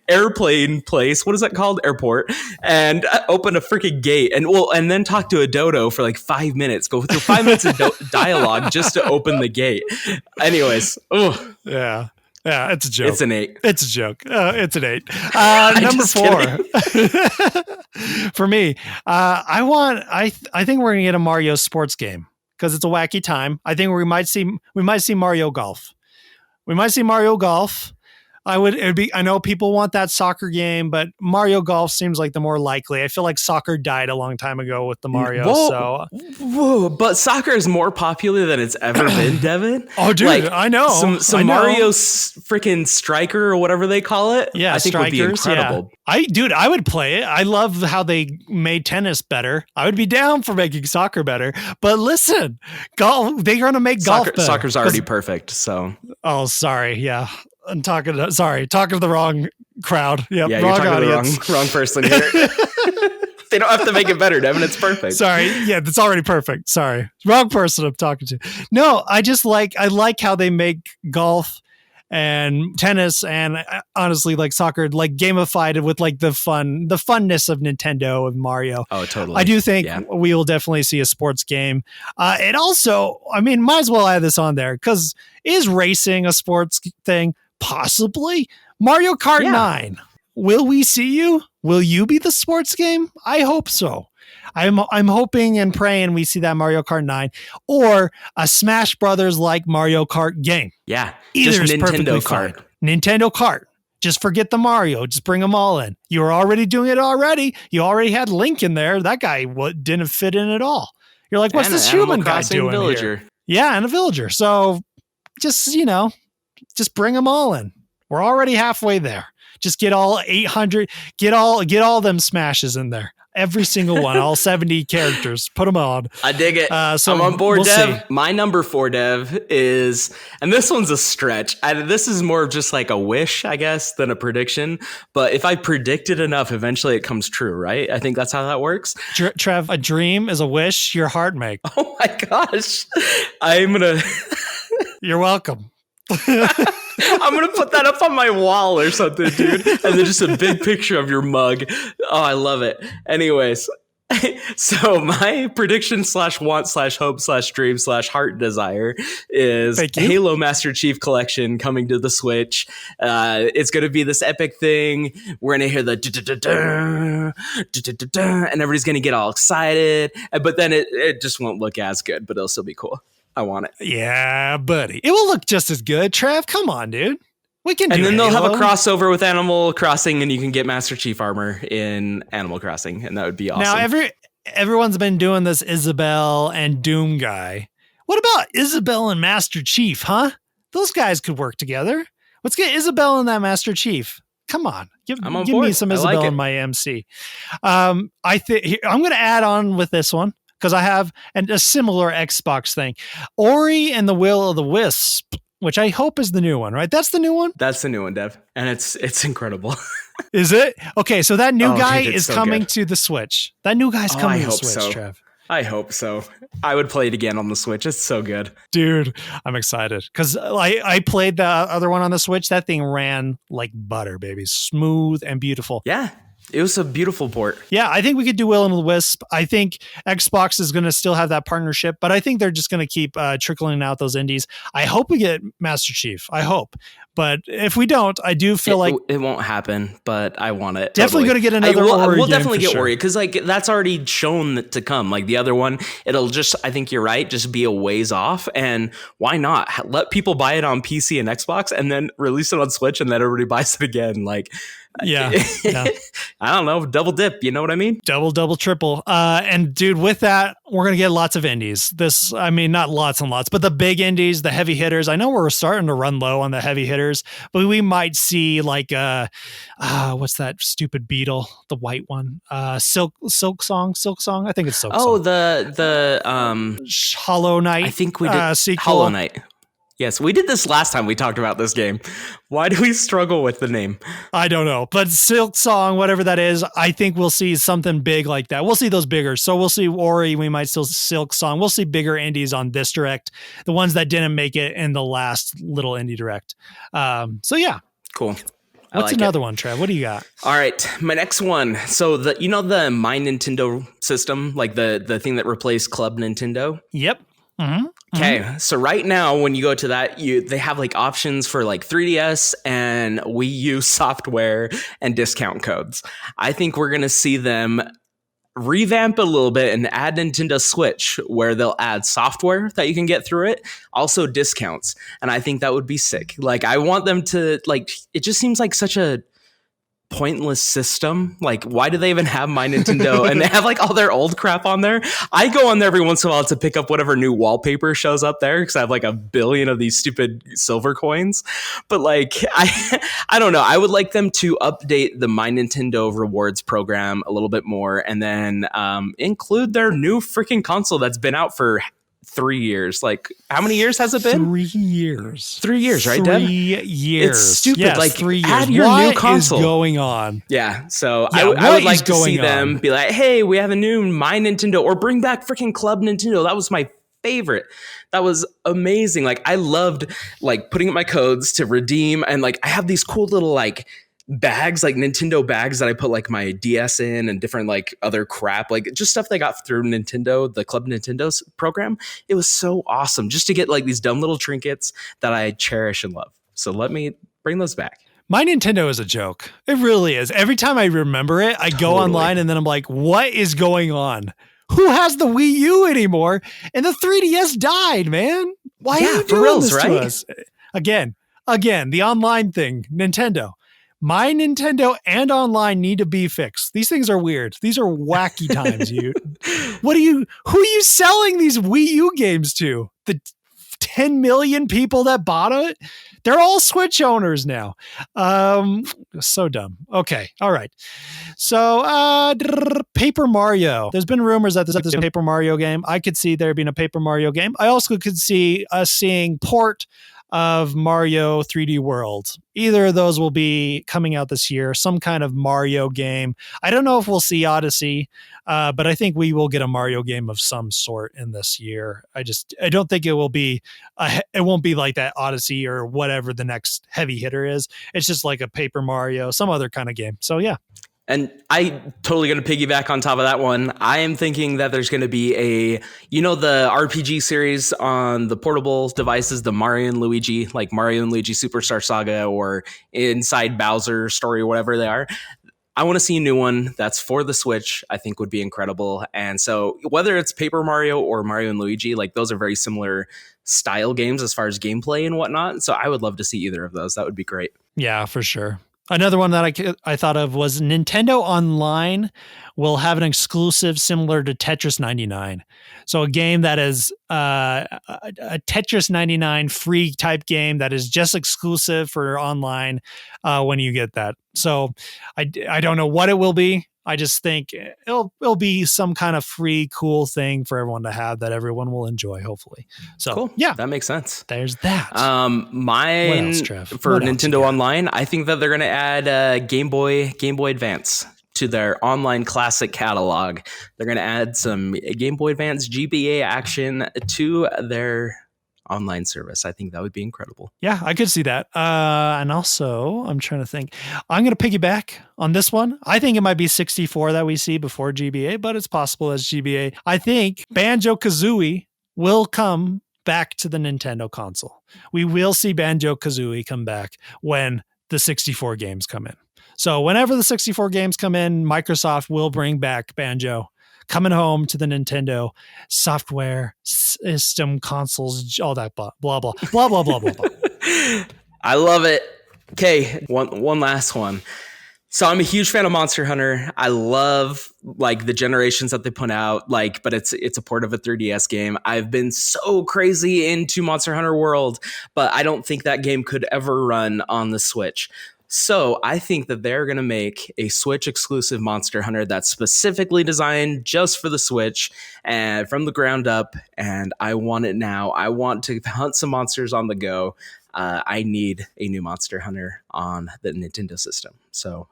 airplane place. What is that called? Airport. And open a freaking gate and then talk to a dodo for like 5 minutes. Go through 5 minutes of dialogue just to open the gate. Anyways. Yeah. Yeah, it's a joke. It's an 8. It's a joke. It's an 8. Number 4. For me, I think we're gonna get a Mario sports game because it's a wacky time. I think we might see Mario Golf. We might see Mario Golf. I know people want that soccer game, but Mario Golf seems like the more likely. I feel like soccer died a long time ago with the Mario. But soccer is more popular than it's ever been, Devin. Oh, dude, like, I know. Some Mario freaking striker or whatever they call it. Yeah, I think would be incredible. Yeah. I would play it. I love how they made tennis better. I would be down for making soccer better. But listen, golf. They're going to make golf better. Soccer's already perfect. So. Oh, sorry. Yeah. I'm talking to the wrong crowd. Yep, yeah, wrong you're talking audience. To the wrong person here. They don't have to make it better, Devin. It's perfect. Sorry. Yeah, it's already perfect. Sorry. Wrong person I'm talking to. No, I like how they make golf and tennis and honestly like soccer like gamified with like the funness of Nintendo and Mario. Oh, totally. I do think we will definitely see a sports game. It also, I mean, might as well add this on there because is racing a sports thing? Possibly. Mario Kart 9. Will we see you? Will you be the sports game? I hope so. I'm hoping and praying we see that Mario Kart 9 or a Smash Brothers like Mario Kart game. Yeah. Either is Nintendo Kart. Nintendo Kart. Just forget the Mario. Just bring them all in. You were already doing it already. You already had Link in there. That guy didn't fit in at all. You're like, what's this human guy doing here? Yeah, and a villager. So just, just bring them all in. We're already halfway there. Just get all 800, get all them smashes in there. Every single one, all 70 characters. Put them on. I dig it. So I'm on board, we'll Dev. see. My number 4, Dev, is, and this one's a stretch. This is more of just like a wish, I guess, than a prediction. But if I predict it enough, eventually it comes true, right? I think that's how that works. Trev, a dream is a wish your heart makes. Oh my gosh. I'm going to... You're welcome. I'm going to put that up on my wall or something, dude. And then just a big picture of your mug. Oh, I love it. Anyways, so my prediction /want/hope/dream/heart desire is Halo Master Chief Collection coming to the Switch. It's going to be this epic thing. We're going to hear the and everybody's going to get all excited. But then it just won't look as good, but it'll still be cool. I want it. Yeah, buddy. It will look just as good. Trev, come on, dude. We can do it. And then they'll have a crossover with Animal Crossing, and you can get Master Chief armor in Animal Crossing, and that would be awesome. Now, everyone's been doing this Isabelle and Doom guy. What about Isabelle and Master Chief, huh? Those guys could work together. Let's get Isabelle and that Master Chief. Come on. Give me some Isabelle in my MC. I'm going to add on with this one, because I have a similar Xbox thing. Ori and the Will of the Wisp, which I hope is the new one, right? That's the new one? That's the new one, Dev. And it's incredible. Is it? Okay, so that new guy is so coming good. to the Switch. That new guy's coming to the Switch, so. Trev. I hope so. I would play it again on the Switch. It's so good. Dude, I'm excited. Because I played the other one on the Switch. That thing ran like butter, baby. Smooth and beautiful. Yeah. It was a beautiful port. Yeah, I think we could do Will and the Wisp. I think Xbox is going to still have that partnership, but I think they're just going to keep trickling out those indies. I hope we get Master Chief. I hope. But if we don't, I do feel like it won't happen, but I want it. Definitely going to get another Ori. We'll definitely get Ori, because like that's already shown to come. Like the other one, it'll just, I think you're right, just be a ways off. And why not let people buy it on PC and Xbox and then release it on Switch and then everybody buys it again? Like, yeah. I don't know, double dip, you know what I mean? Double, triple. And dude, with that, we're going to get lots of indies. Not lots and lots, but the big indies, the heavy hitters. I know we're starting to run low on the heavy hitters, but we might see like, what's that stupid beetle? The white one, Silk Song. I think it's Silk Song. Oh, the Hollow Knight. I think we did sequel. Hollow Knight. Yes, we did this last time we talked about this game. Why do we struggle with the name? I don't know. But Silk Song, whatever that is, I think we'll see something big like that. We'll see those bigger. So we'll see Ori. We might still Silk Song. We'll see bigger indies on this direct. The ones that didn't make it in the last little indie direct. So yeah. Cool. What's another one, Trev? What do you got? All right, my next one. So the My Nintendo system, like the thing that replaced Club Nintendo? Yep. Mm-hmm. Okay, so right now when you go to that, they have like options for like 3DS and Wii U software and discount codes. I think we're gonna see them revamp it a little bit and add Nintendo Switch, where they'll add software that you can get through it, also discounts, and I think that would be sick. Like I want them to like. It just seems like such a pointless system. Like, why do they even have My Nintendo? And they have like all their old crap on there. I go on there every once in a while to pick up whatever new wallpaper shows up there, because I have like 1 billion of these stupid silver coins. But like I don't know, I would like them to update the My Nintendo rewards program a little bit more, and then include their new freaking console that's been out for 3 years. Like, how many years has it been? 3 years. 3 years, right, Deb? 3 years. It's stupid. Yes, like, 3 years. add your new console. What is going on? Yeah, so Yeah, I would like is to see going them on? be like, hey, we have a new My Nintendo, or bring back freaking Club Nintendo. That was my favorite. That was amazing. Like, I loved like putting up my codes to redeem, and like I have these cool little like bags, like Nintendo bags that I put like my DS in and different like other crap, like just stuff they got through Nintendo, the Club Nintendo's program. It was so awesome just to get like these dumb little trinkets that I cherish and love. So let me bring those back. My Nintendo is a joke. It really is. Every time I remember it, I go online and then I'm like, what is going on? Who has the Wii U anymore? And the 3DS died, man. Why are you doing this to us? Again, the online thing, Nintendo. My Nintendo and online need to be fixed. These things are weird. These are wacky times. Who are you selling these Wii U games to? 10 million people that bought it. They're all Switch owners now. So dumb. Okay. All right. So, Paper Mario. There's been rumors that there's a Paper Mario game. I could see there being a Paper Mario game. I also could see us seeing port of Mario 3D World. Either of those will be coming out this year, some kind of Mario game. I don't know if we'll see Odyssey, but I think we will get a Mario game of some sort in this year. I don't think it will be, it won't be like that Odyssey or whatever the next heavy hitter is. It's just like a Paper Mario, some other kind of game. So yeah. And I totally going to piggyback on top of that one. I am thinking that there's going to be the RPG series on the portable devices, the Mario and Luigi, like Mario and Luigi Superstar Saga or Inside Bowser Story, whatever they are. I want to see a new one that's for the Switch. I think would be incredible. And so whether it's Paper Mario or Mario and Luigi, like those are very similar style games as far as gameplay and whatnot. So I would love to see either of those. That would be great. Yeah, for sure. Another one that I thought of was Nintendo Online will have an exclusive similar to Tetris 99. So a game that is a Tetris 99 free type game that is just exclusive for online when you get that. So I don't know what it will be. I just think it'll be some kind of free, cool thing for everyone to have that everyone will enjoy, hopefully. So cool. Yeah, that makes sense. There's that. Mine for Nintendo Online, I think that they're going to add Game Boy Advance to their online classic catalog. They're going to add some Game Boy Advance GBA action to their online service. I think that would be incredible. Yeah, I could see that. And also, I'm trying to think. I'm going to piggyback on this one. I think it might be 64 that we see before GBA, but it's possible as GBA. I think Banjo-Kazooie will come back to the Nintendo console. We will see Banjo-Kazooie come back when the 64 games come in. So whenever the 64 games come in, Microsoft will bring back Banjo coming home to the Nintendo software system consoles, all that blah blah blah blah blah blah blah blah. I love it. Okay, one last one. So I'm a huge fan of Monster Hunter. I love like the generations that they put out, like, but it's a port of a 3DS game. I've been so crazy into Monster Hunter World, but I don't think that game could ever run on the Switch. So I think that they're going to make a Switch exclusive Monster Hunter that's specifically designed just for the Switch and from the ground up. And I want it now. I want to hunt some monsters on the go. I need a new Monster Hunter on the Nintendo system. So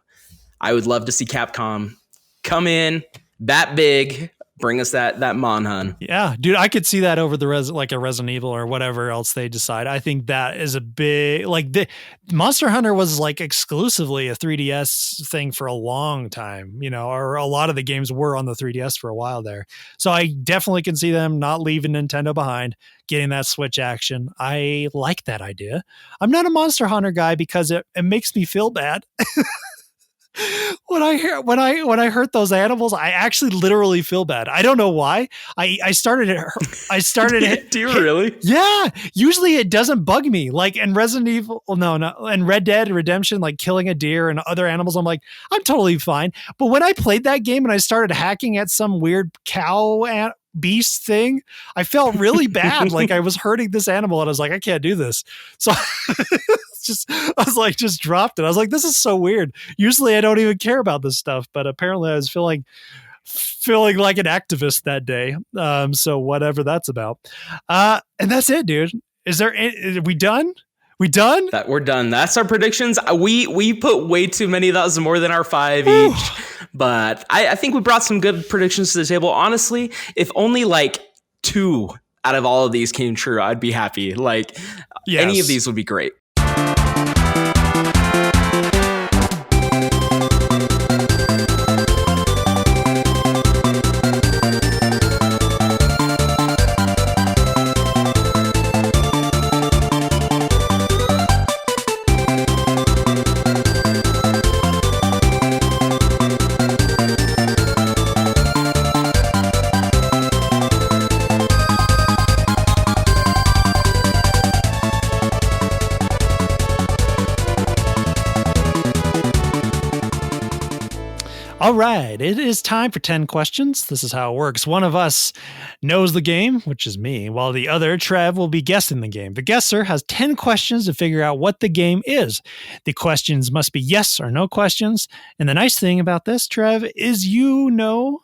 I would love to see Capcom come in that big, bring us that Mon Hun. Yeah, dude, I could see that over the like a Resident Evil or whatever else they decide. I think that is a big, like, the Monster Hunter was like exclusively a 3DS thing for a long time, or a lot of the games were on the 3DS for a while there. So I definitely can see them not leaving Nintendo behind, getting that Switch action. I like that idea. I'm not a Monster Hunter guy because it makes me feel bad. When I hurt those animals, I actually literally feel bad. I don't know why. I started Do you really? Yeah. Usually it doesn't bug me. Like in Resident Evil, and Red Dead Redemption, like killing a deer and other animals, I'm like, I'm totally fine. But when I played that game and I started hacking at some weird cow beast thing, I felt really bad. Like I was hurting this animal and I was like, I can't do this. So just dropped it. I was like, this is so weird. Usually I don't even care about this stuff, but apparently I was feeling like an activist that day. So whatever that's about. And that's it, dude. Are we done? We done? We're done. That's our predictions. We put way too many. That was more than our 5 each. But I think we brought some good predictions to the table. Honestly, if only like 2 out of all of these came true, I'd be happy. Like, yes. Any of these would be great. All right, it is time for 10 questions. This is how it works. One of us knows the game, which is me, while the other, Trev, will be guessing the game. The guesser has 10 questions to figure out what the game is. The questions must be yes or no questions. And the nice thing about this, Trev, is you know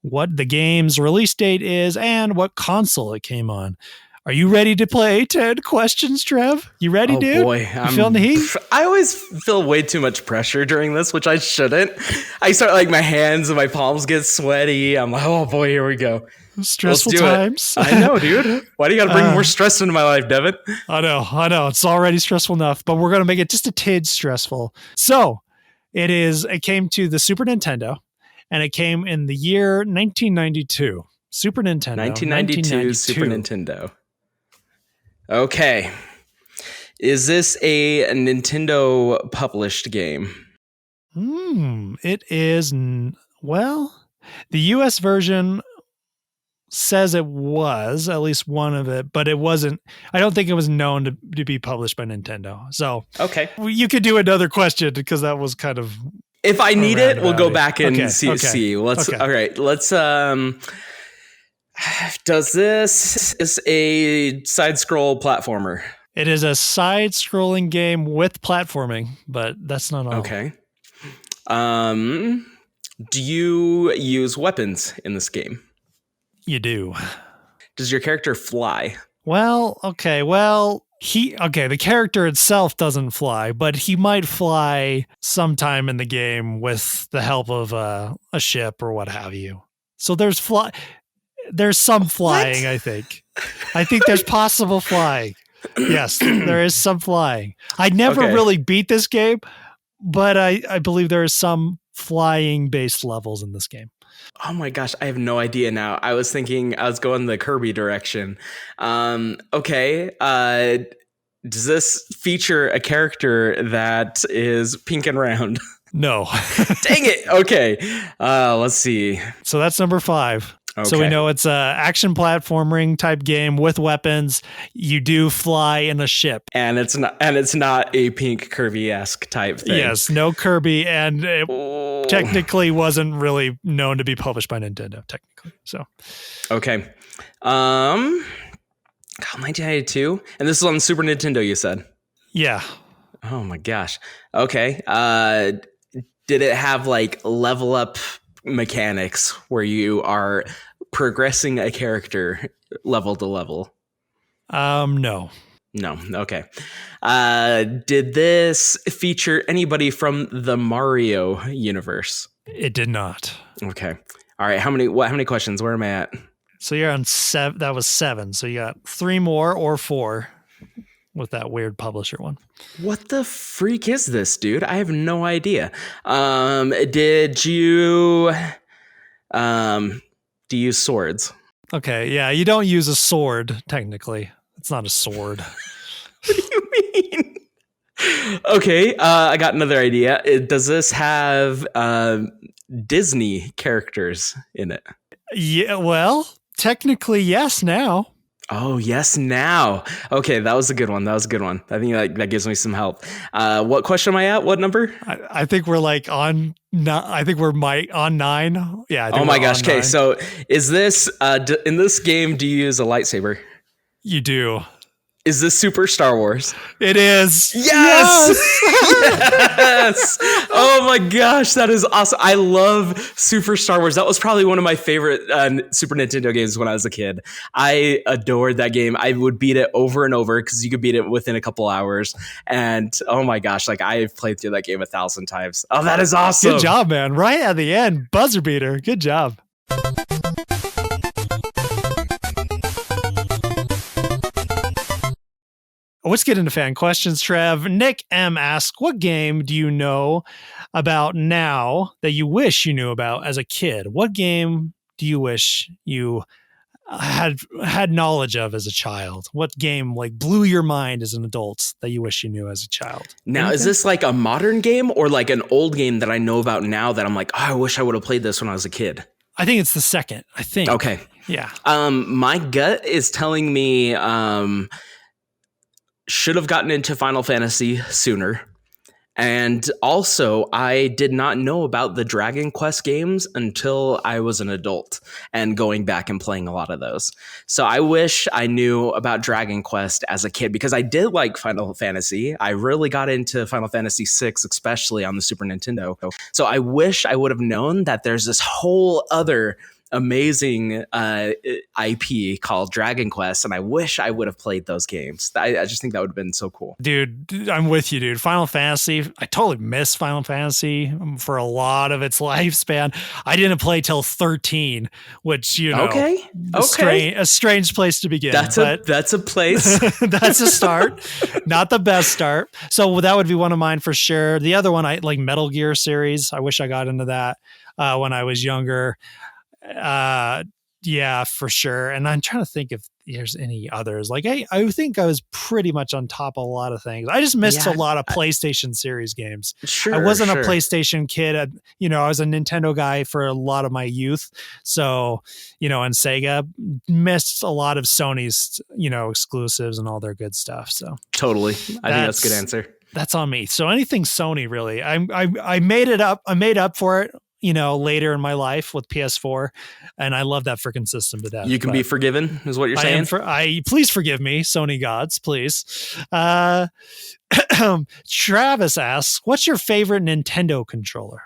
what the game's release date is and what console it came on. Are you ready to play 10 questions, Trev? You ready, dude? Oh boy, you feeling the heat? I always feel way too much pressure during this, which I shouldn't. I start like my hands and my palms get sweaty. I'm like, oh boy, here we go. Stressful times. I know, dude. Why do you got to bring more stress into my life, Devin? I know. It's already stressful enough, but we're going to make it just a tid stressful. So it came to the Super Nintendo, and it came in the year 1992. Super Nintendo. 1992 Super Nintendo. Okay. Is this a Nintendo published game? It is. Well, the US version says it was, at least one of it, but it wasn't. I don't think it was known to be published by Nintendo. So, okay. You could do another question because that was kind of. If I need it, we'll go back and see. Let's. Okay. All right. Let's. Does this is a side scroll platformer? It is a side scrolling game with platforming, but that's not all. Okay. Do you use weapons in this game? You do. Does your character fly? Well, okay. The character itself doesn't fly, but he might fly sometime in the game with the help of a ship or what have you. So there's some flying, I think. I think there's possible flying. Yes, there is some flying. I never really beat this game, but I believe there is some flying based levels in this game. Oh my gosh, I have no idea now. I was going the Kirby direction. Okay. Does this feature a character that is pink and round? No. Dang it. Okay. Let's see. So that's number 5. Okay. So we know it's a action platforming type game with weapons. You do fly in a ship, and it's not a pink Kirby-esque type thing. Yes, no Kirby, and it technically wasn't really known to be published by Nintendo. Technically, so okay. 1992, and this is on Super Nintendo. You said, yeah. Oh my gosh. Okay. Did it have like level up mechanics where you are progressing a character level to level? No. Okay. Did this feature anybody from the Mario universe? It did not. Okay. All right. How many questions? Where am I at? So you're on 7. That was 7. So you got 3 more or 4 with that weird publisher one. What the freak is this, dude? I have no idea. Did you do you use swords? Okay, yeah, you don't use a sword technically. It's not a sword. What do you mean? Okay, I got another idea. Does this have Disney characters in it? Yeah, well, technically yes now. Oh, yes, now. Okay, that was a good one. I think that gives me some help. What question am I at? What number? I think we're like on. I think we're on 9. Yeah. Oh my gosh. Okay, so is this in this game? Do you use a lightsaber? You do. Is this Super Star Wars? It is. Yes! Yes! Oh my gosh, that is awesome. I love Super Star Wars. That was probably one of my favorite Super Nintendo games when I was a kid. I adored that game. I would beat it over and over because you could beat it within a couple hours. And oh my gosh, like I've played through that game 1,000 times. Oh, that is awesome. Good job, man. Right at the end, buzzer beater. Good job. Let's get into fan questions, Trev. Nick M. asks, what game do you know about now that you wish you knew about as a kid? What game do you wish you had knowledge of as a child? What game like blew your mind as an adult that you wish you knew as a child? Now, is this like a modern game or like an old game that I know about now that I'm like, oh, I wish I would have played this when I was a kid? I think it's the second. I think. Okay. Yeah. My gut is telling me should have gotten into Final Fantasy sooner. And also, I did not know about the Dragon Quest games until I was an adult and going back and playing a lot of those. So I wish I knew about Dragon Quest as a kid because I did like Final Fantasy. I really got into Final Fantasy VI, especially on the Super Nintendo. So I wish I would have known that there's this whole other amazing IP called Dragon Quest, and I wish I would have played those games. I just think that would have been so cool. Dude, I'm with you, dude. Final Fantasy, I totally missed Final Fantasy for a lot of its lifespan. I didn't play till 13, which, you know, a strange place to begin. That's a place. That's a start. Not the best start. So that would be one of mine for sure. The other one, I like Metal Gear series. I wish I got into that when I was younger. Yeah, for sure. And I'm trying to think if there's any others. Like I think I was pretty much on top of a lot of things. I just missed a lot of PlayStation series games. Sure, I wasn't a PlayStation kid. I was a Nintendo guy for a lot of my youth. So, and Sega missed a lot of Sony's, exclusives and all their good stuff. So totally. I think that's a good answer. That's on me. So anything Sony, really. I made it up. I made up for it, later in my life with PS4, and I love that freaking system to death. You can be forgiven, is what you're saying? Please forgive me, Sony gods, please. Travis asks, what's your favorite Nintendo controller?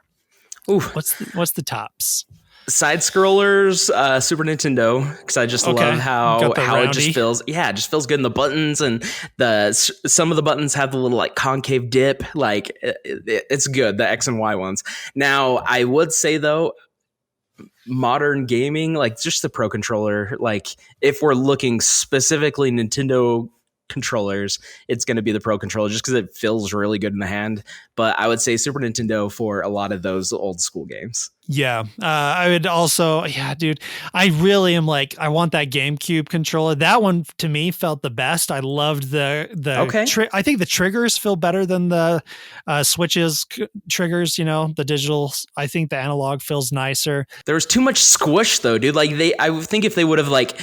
Ooh. What's the tops? Side scrollers, Super Nintendo, because I just love how it just feels. Yeah, it just feels good in the buttons, and some of the buttons have the little like concave dip. Like it's good, the X and Y ones. Now, I would say though, modern gaming, like just the Pro controller. Like if we're looking specifically Nintendo controllers, it's going to be the Pro controller just because it feels really good in the hand. But I would say Super Nintendo for a lot of those old school games. Yeah, I would also, dude, I really am like, I want that GameCube controller. That one to me felt the best. I loved I think the triggers feel better than the Switch's triggers, the digital. I think the analog feels nicer. There was too much squish though, dude. Like I think if they would have like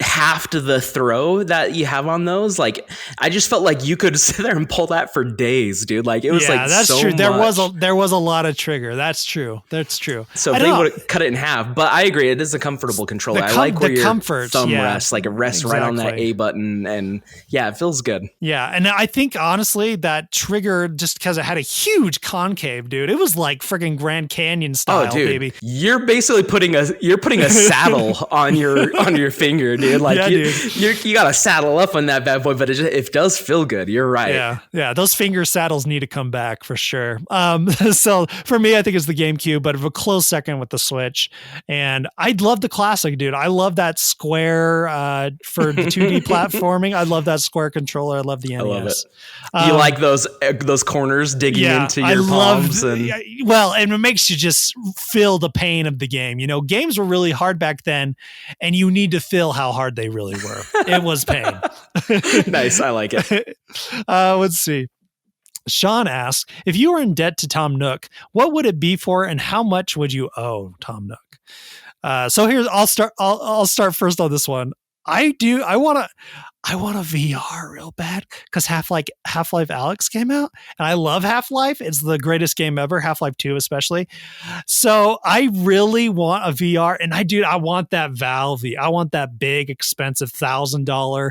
halved the throw that you have on those, like I just felt like you could sit there and pull that for days, dude. Like it was that's so true. much. There was a lot of trigger. That's true. So if they would have cut it in half, but I agree, it is a comfortable controller. I like where your thumb rests, like it rests right on that A button, and it feels good. Yeah, and I think honestly that trigger, just because it had a huge concave, dude, it was like freaking Grand Canyon style, baby. You're basically putting a saddle on your finger, dude. Like you got to saddle up on that bad boy, but it does feel good. You're right. Yeah. Those finger saddles need to come back for sure. So for me, I think it's the GameCube, but a close second with the Switch. And I love the classic, dude. I love that square for the 2D platforming. I love that square controller. I love the NES. I love it. You like those corners digging into your palms, and it makes you just feel the pain of the game. Games were really hard back then, and you need to feel how hard they really were. It was pain. Nice. I like it. Let's see. Sean asks, if you were in debt to Tom Nook, what would it be for, and how much would you owe Tom Nook? So here's, I'll start first on this one. I want a VR real bad because Half-Life Alyx came out, and I love Half-Life. It's the greatest game ever, Half-Life 2 especially. So I really want a VR, and I want that Valve. I want that big, expensive $1,000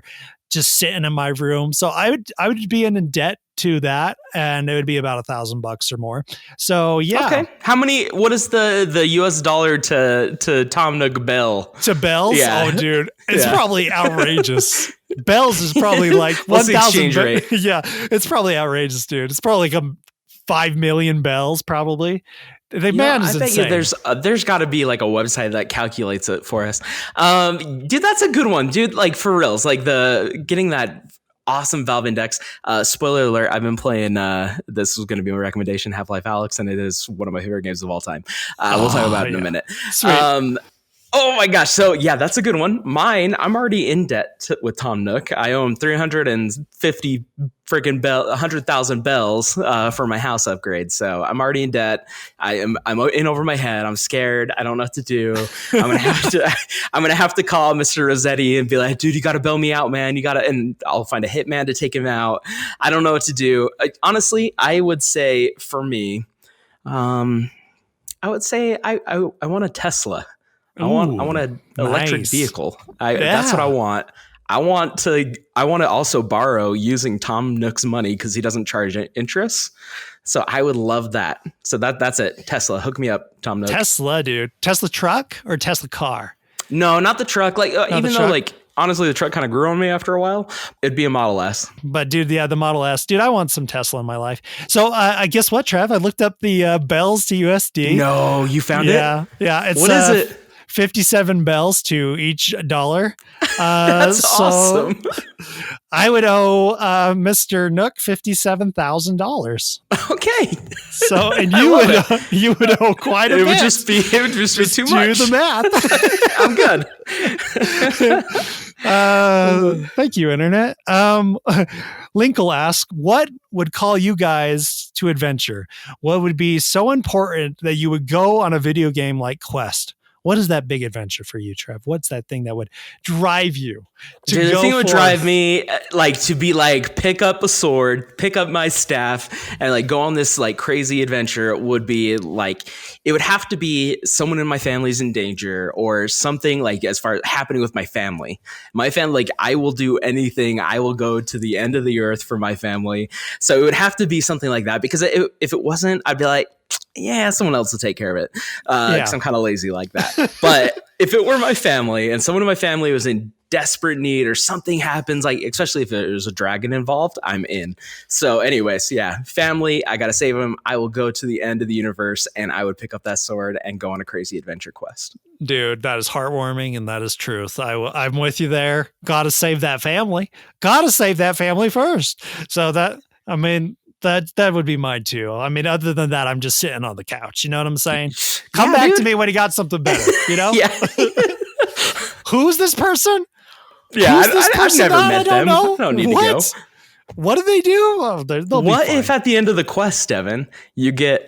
just sitting in my room. So I would be in debt to that, and it would be about $1,000 or more. So yeah. Okay. What is the US dollar to Tom Nook Bell? To bells? Yeah. Oh dude, it's probably outrageous. Bells is probably like 1,000. Yeah, it's probably outrageous, dude. It's probably like 5 million bells, probably. The man is insane. I bet you there's got to be like a website that calculates it for us. Dude, that's a good one, dude. Like for reals, like getting that awesome Valve Index. Spoiler alert, I've been playing, this was going to be my recommendation, Half-Life Alyx, and it is one of my favorite games of all time. We'll talk about it in a minute. Oh my gosh. So yeah, that's a good one. Mine, I'm already in debt with Tom Nook. I owe him 350 freaking 100,000 bells for my house upgrade. So I'm already in debt. I'm in over my head. I'm scared. I don't know what to do. I'm gonna have to I'm gonna have to call Mr. Rossetti and be like, dude, you gotta bail me out, man. You gotta, and I'll find a hitman to take him out. I don't know what to do. Honestly, I would say for me, I would say I want a Tesla. I want an electric nice. vehicle. That's what I want. I want to also borrow using Tom Nook's money because he doesn't charge interest. So I would love that. So that's it. Tesla, hook me up, Tom Nook. Tesla, dude. Tesla truck or Tesla car? No, not the truck. Like even though truck? like honestly the truck kind of grew on me after a while, it'd be a Model S. But dude, yeah, the Model S. Dude, I want some Tesla in my life. So I guess what, Trev? I looked up the bells to USD. No, you found it? Yeah. It's, what is it? 57 bells to each dollar. That's awesome. I would owe Mr. Nook $57,000. Okay. So, and you would owe quite a bit. It would just be too much. Do the math. I'm good. Thank you, Internet. Linkle asks, what would call you guys to adventure? What would be so important that you would go on a video game like Quest? What is that big adventure for you, Trev? What's that thing that would drive you to Dude, go the thing that would forth? drive me like to be like pick up a sword, pick up my staff, and like go on this like crazy adventure would be like it would have to be someone in my family's in danger or something like as far as happening with my family. My family, like I will do anything. I will go to the end of the earth for my family. So it would have to be something like that because if it wasn't, I'd be like, yeah, someone else will take care of it because I'm kind of lazy like that. But if it were my family and someone in my family was in desperate need or something happens, like especially if there's a dragon involved, I'm in. So anyways, yeah, family, I got to save them. I will go to the end of the universe and I would pick up that sword and go on a crazy adventure quest. Dude, that is heartwarming and that is truth. I'm with you there. Got to save that family. Got to save that family first. So that would be mine too. I mean, other than that, I'm just sitting on the couch. You know what I'm saying? Come back to me when you got something better, you know? Yeah. Who's this person? Yeah, Who's this person? I've never met them. Know. I don't need to go. What do they do? Oh, what if at the end of the quest, Devin, you get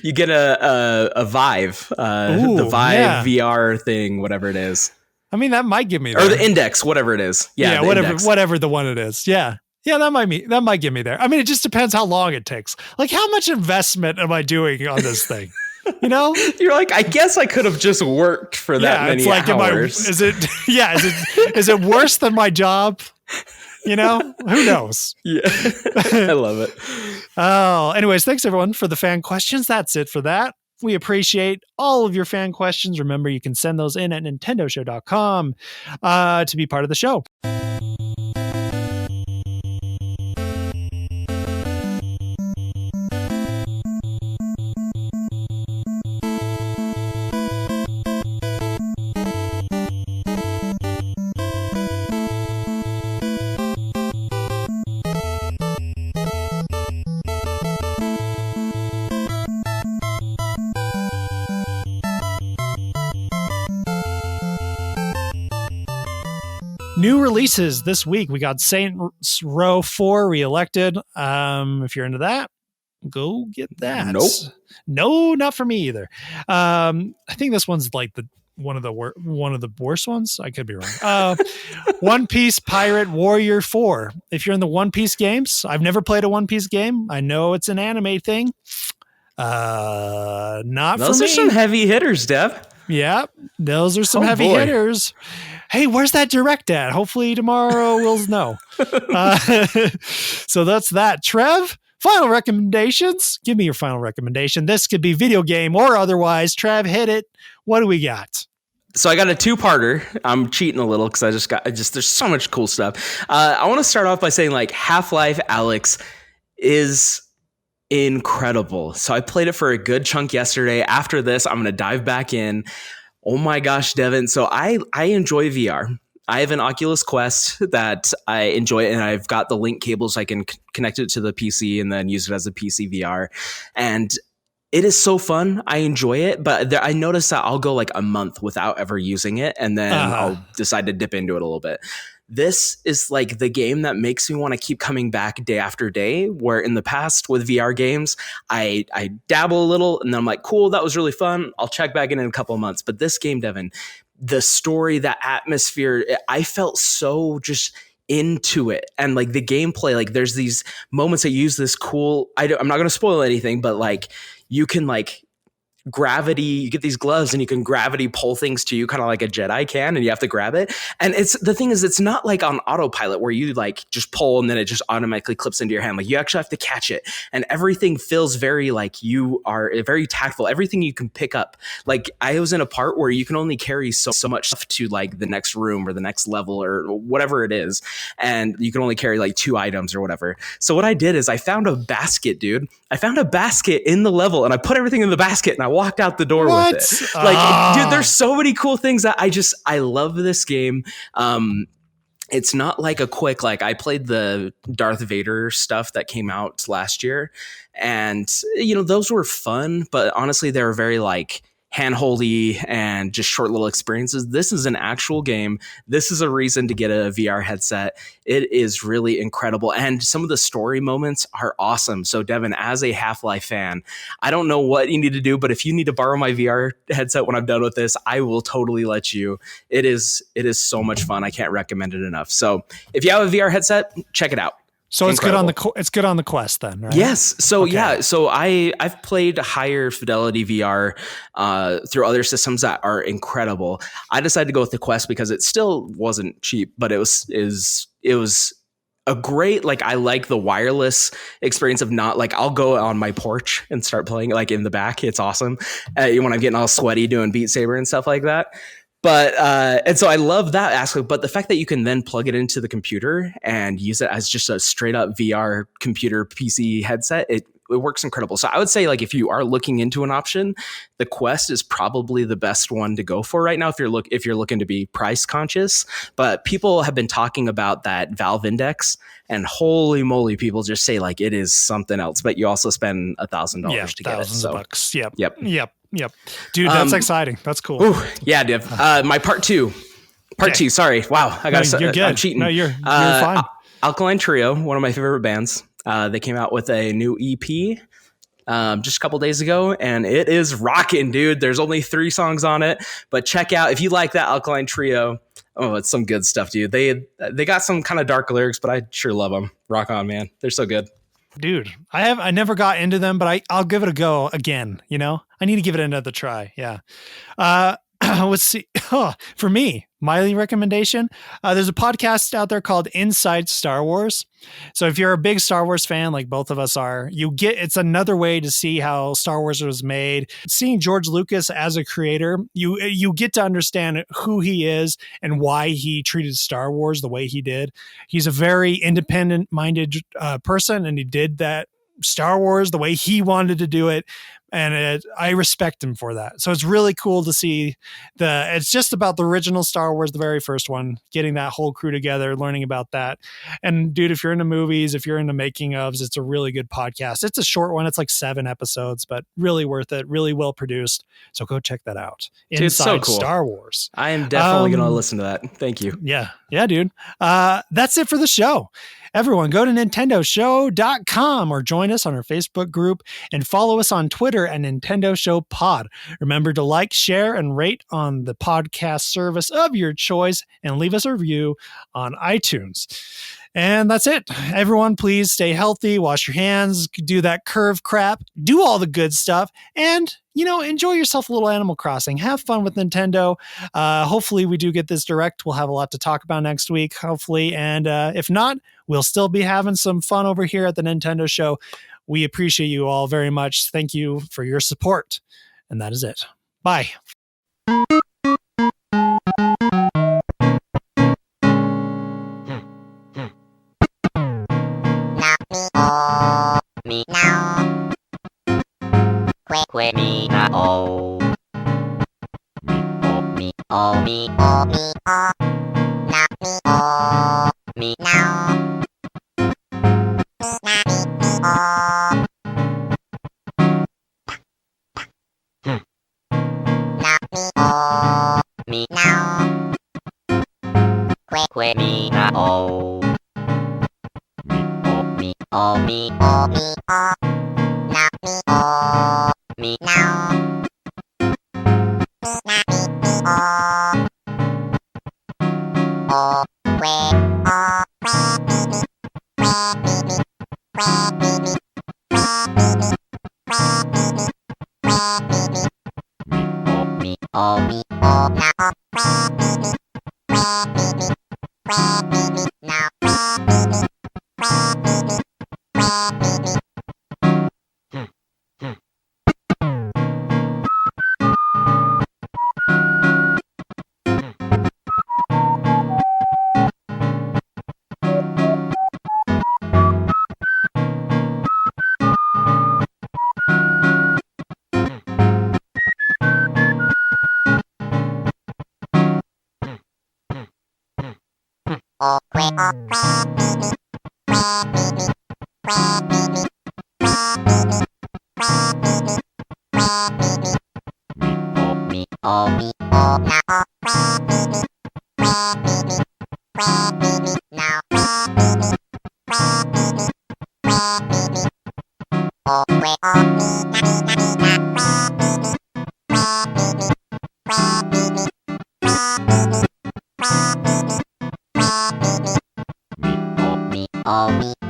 you get a Vive, the Vive VR thing, whatever it is. I mean, that might give me there. Or the Index, whatever it is. Yeah, whatever the one it is. Yeah. Yeah, that might get me there. I mean, it just depends how long it takes. Like, how much investment am I doing on this thing? You know, you're like, I guess I could have just worked for that many hours. Is it worse than my job? You know, who knows? Yeah, I love it. Oh, anyways, thanks everyone for the fan questions. That's it for that. We appreciate all of your fan questions. Remember, you can send those in at nintendoshow.com to be part of the show. New releases this week. We got Saints Row 4 Reelected. If you're into that, go get that. Nope. No, not for me either. I think this one's like one of the worst ones. I could be wrong. One Piece Pirate Warrior 4. If you're in the One Piece games, I've never played a One Piece game. I know it's an anime thing. Not those for me. Those are some heavy hitters, Dev. Yeah, those are some heavy hitters. Hey, where's that direct at? Hopefully tomorrow we'll know. So that's that. Trev, final recommendations. Give me your final recommendation. This could be video game or otherwise. Trev, hit it. What do we got? So I got a two-parter. I'm cheating a little because there's so much cool stuff. I want to start off by saying like Half-Life Alyx is incredible. So I played it for a good chunk yesterday. After this, I'm going to dive back in. Oh my gosh, Devin. So I enjoy VR. I have an Oculus Quest that I enjoy, and I've got the link cables. I can connect it to the PC and then use it as a PC VR. And It is so fun. I enjoy it, but I notice that I'll go like a month without ever using it, and then I'll decide to dip into it a little bit. This is like the game that makes me want to keep coming back day after day, where in the past with VR games, I dabble a little and then I'm like, cool, that was really fun. I'll check back in a couple of months. But this game, Devin, the story, that atmosphere, I felt so just into it. And like the gameplay, like there's these moments that use this cool, I'm not going to spoil anything, but like you can like gravity, you get these gloves and you can gravity pull things to you, kind of like a Jedi can, and you have to grab it. And it's the thing is, it's not like on autopilot where you like just pull and then it just automatically clips into your hand. Like you actually have to catch it, and everything feels very like you are very tactful. Everything you can pick up. Like I was in a part where you can only carry so much stuff to like the next room or the next level or whatever it is, and you can only carry like 2 items or whatever. So what I did is I found a basket, dude. I found a basket in the level and I put everything in the basket and I walked out the door with it. Like, dude, there's so many cool things that I love this game. It's not like a quick, like I played the Darth Vader stuff that came out last year, and you know, those were fun, but honestly, they were very like handholdy and just short little experiences. This is an actual game. This is a reason to get a VR headset. It is really incredible. And some of the story moments are awesome. So Devin, as a Half-Life fan, I don't know what you need to do, but if you need to borrow my VR headset when I'm done with this, I will totally let you. It is so much fun. I can't recommend it enough. So if you have a VR headset, check it out. So it's good on the Quest then, right? Yes. So yeah. So I've played higher fidelity VR through other systems that are incredible. I decided to go with the Quest because it still wasn't cheap, but it was a great, like, I like the wireless experience of not like, I'll go on my porch and start playing like in the back. It's awesome. When I'm getting all sweaty doing Beat Saber and stuff like that. But and so I love that aspect, but the fact that you can then plug it into the computer and use it as just a straight up VR computer PC headset, it works incredible. So I would say, like, if you are looking into an option, the Quest is probably the best one to go for right now if you're looking to be price conscious. But people have been talking about that Valve Index, and holy moly, people just say like it is something else. But you also spend $1,000 to get it. So $1,000. Yep. Dude, that's exciting. That's cool. Ooh, yeah, Div. My part two. Sorry. Wow. You're good. I'm cheating. No, you're fine. Alkaline Trio, one of my favorite bands. They came out with a new EP just a couple days ago, and it is rocking, dude. There's only 3 songs on it, but check out if you like that Alkaline Trio. Oh, it's some good stuff, dude. They got some kind of dark lyrics, but I sure love them. Rock on, man. They're so good. Dude, I never got into them, but I'll give it a go again. You know, I need to give it another try. Yeah. Let's see. For me, my recommendation, there's a podcast out there called Inside Star Wars. So if you're a big Star Wars fan, like both of us are, it's another way to see how Star Wars was made. Seeing George Lucas as a creator, you get to understand who he is and why he treated Star Wars the way he did. He's a very independent-minded person, and he did that Star Wars the way he wanted to do it. And I respect him for that. So it's really cool to see it's just about the original Star Wars, the very first one, getting that whole crew together, learning about that. And dude, if you're into movies, if you're into making ofs, it's a really good podcast. It's a short one. It's like 7 episodes, but really worth it. Really well produced. So go check that out. Dude, Inside so cool. Star Wars. I am definitely going to listen to that. Thank you. Yeah, dude. That's it for the show. Everyone, go to nintendoshow.com or join us on our Facebook group and follow us on Twitter at Nintendo Show Pod. Remember to like, share, and rate on the podcast service of your choice and leave us a review on iTunes. And that's it. Everyone, please stay healthy, wash your hands, do that curve crap, do all the good stuff, and, enjoy yourself a little Animal Crossing. Have fun with Nintendo. Hopefully we do get this direct. We'll have a lot to talk about next week, hopefully. And if not, we'll still be having some fun over here at the Nintendo Show. We appreciate you all very much. Thank you for your support. And that is it. Bye. Me now. Quit me now. Me now. Me now. Me now. we me na oh. Me oh me oh me oh. Now me oh me now. Me na me oh. Oh we oh we me me we me me oh me oh now me now oh we me oh me oh now now oh we oh me oh me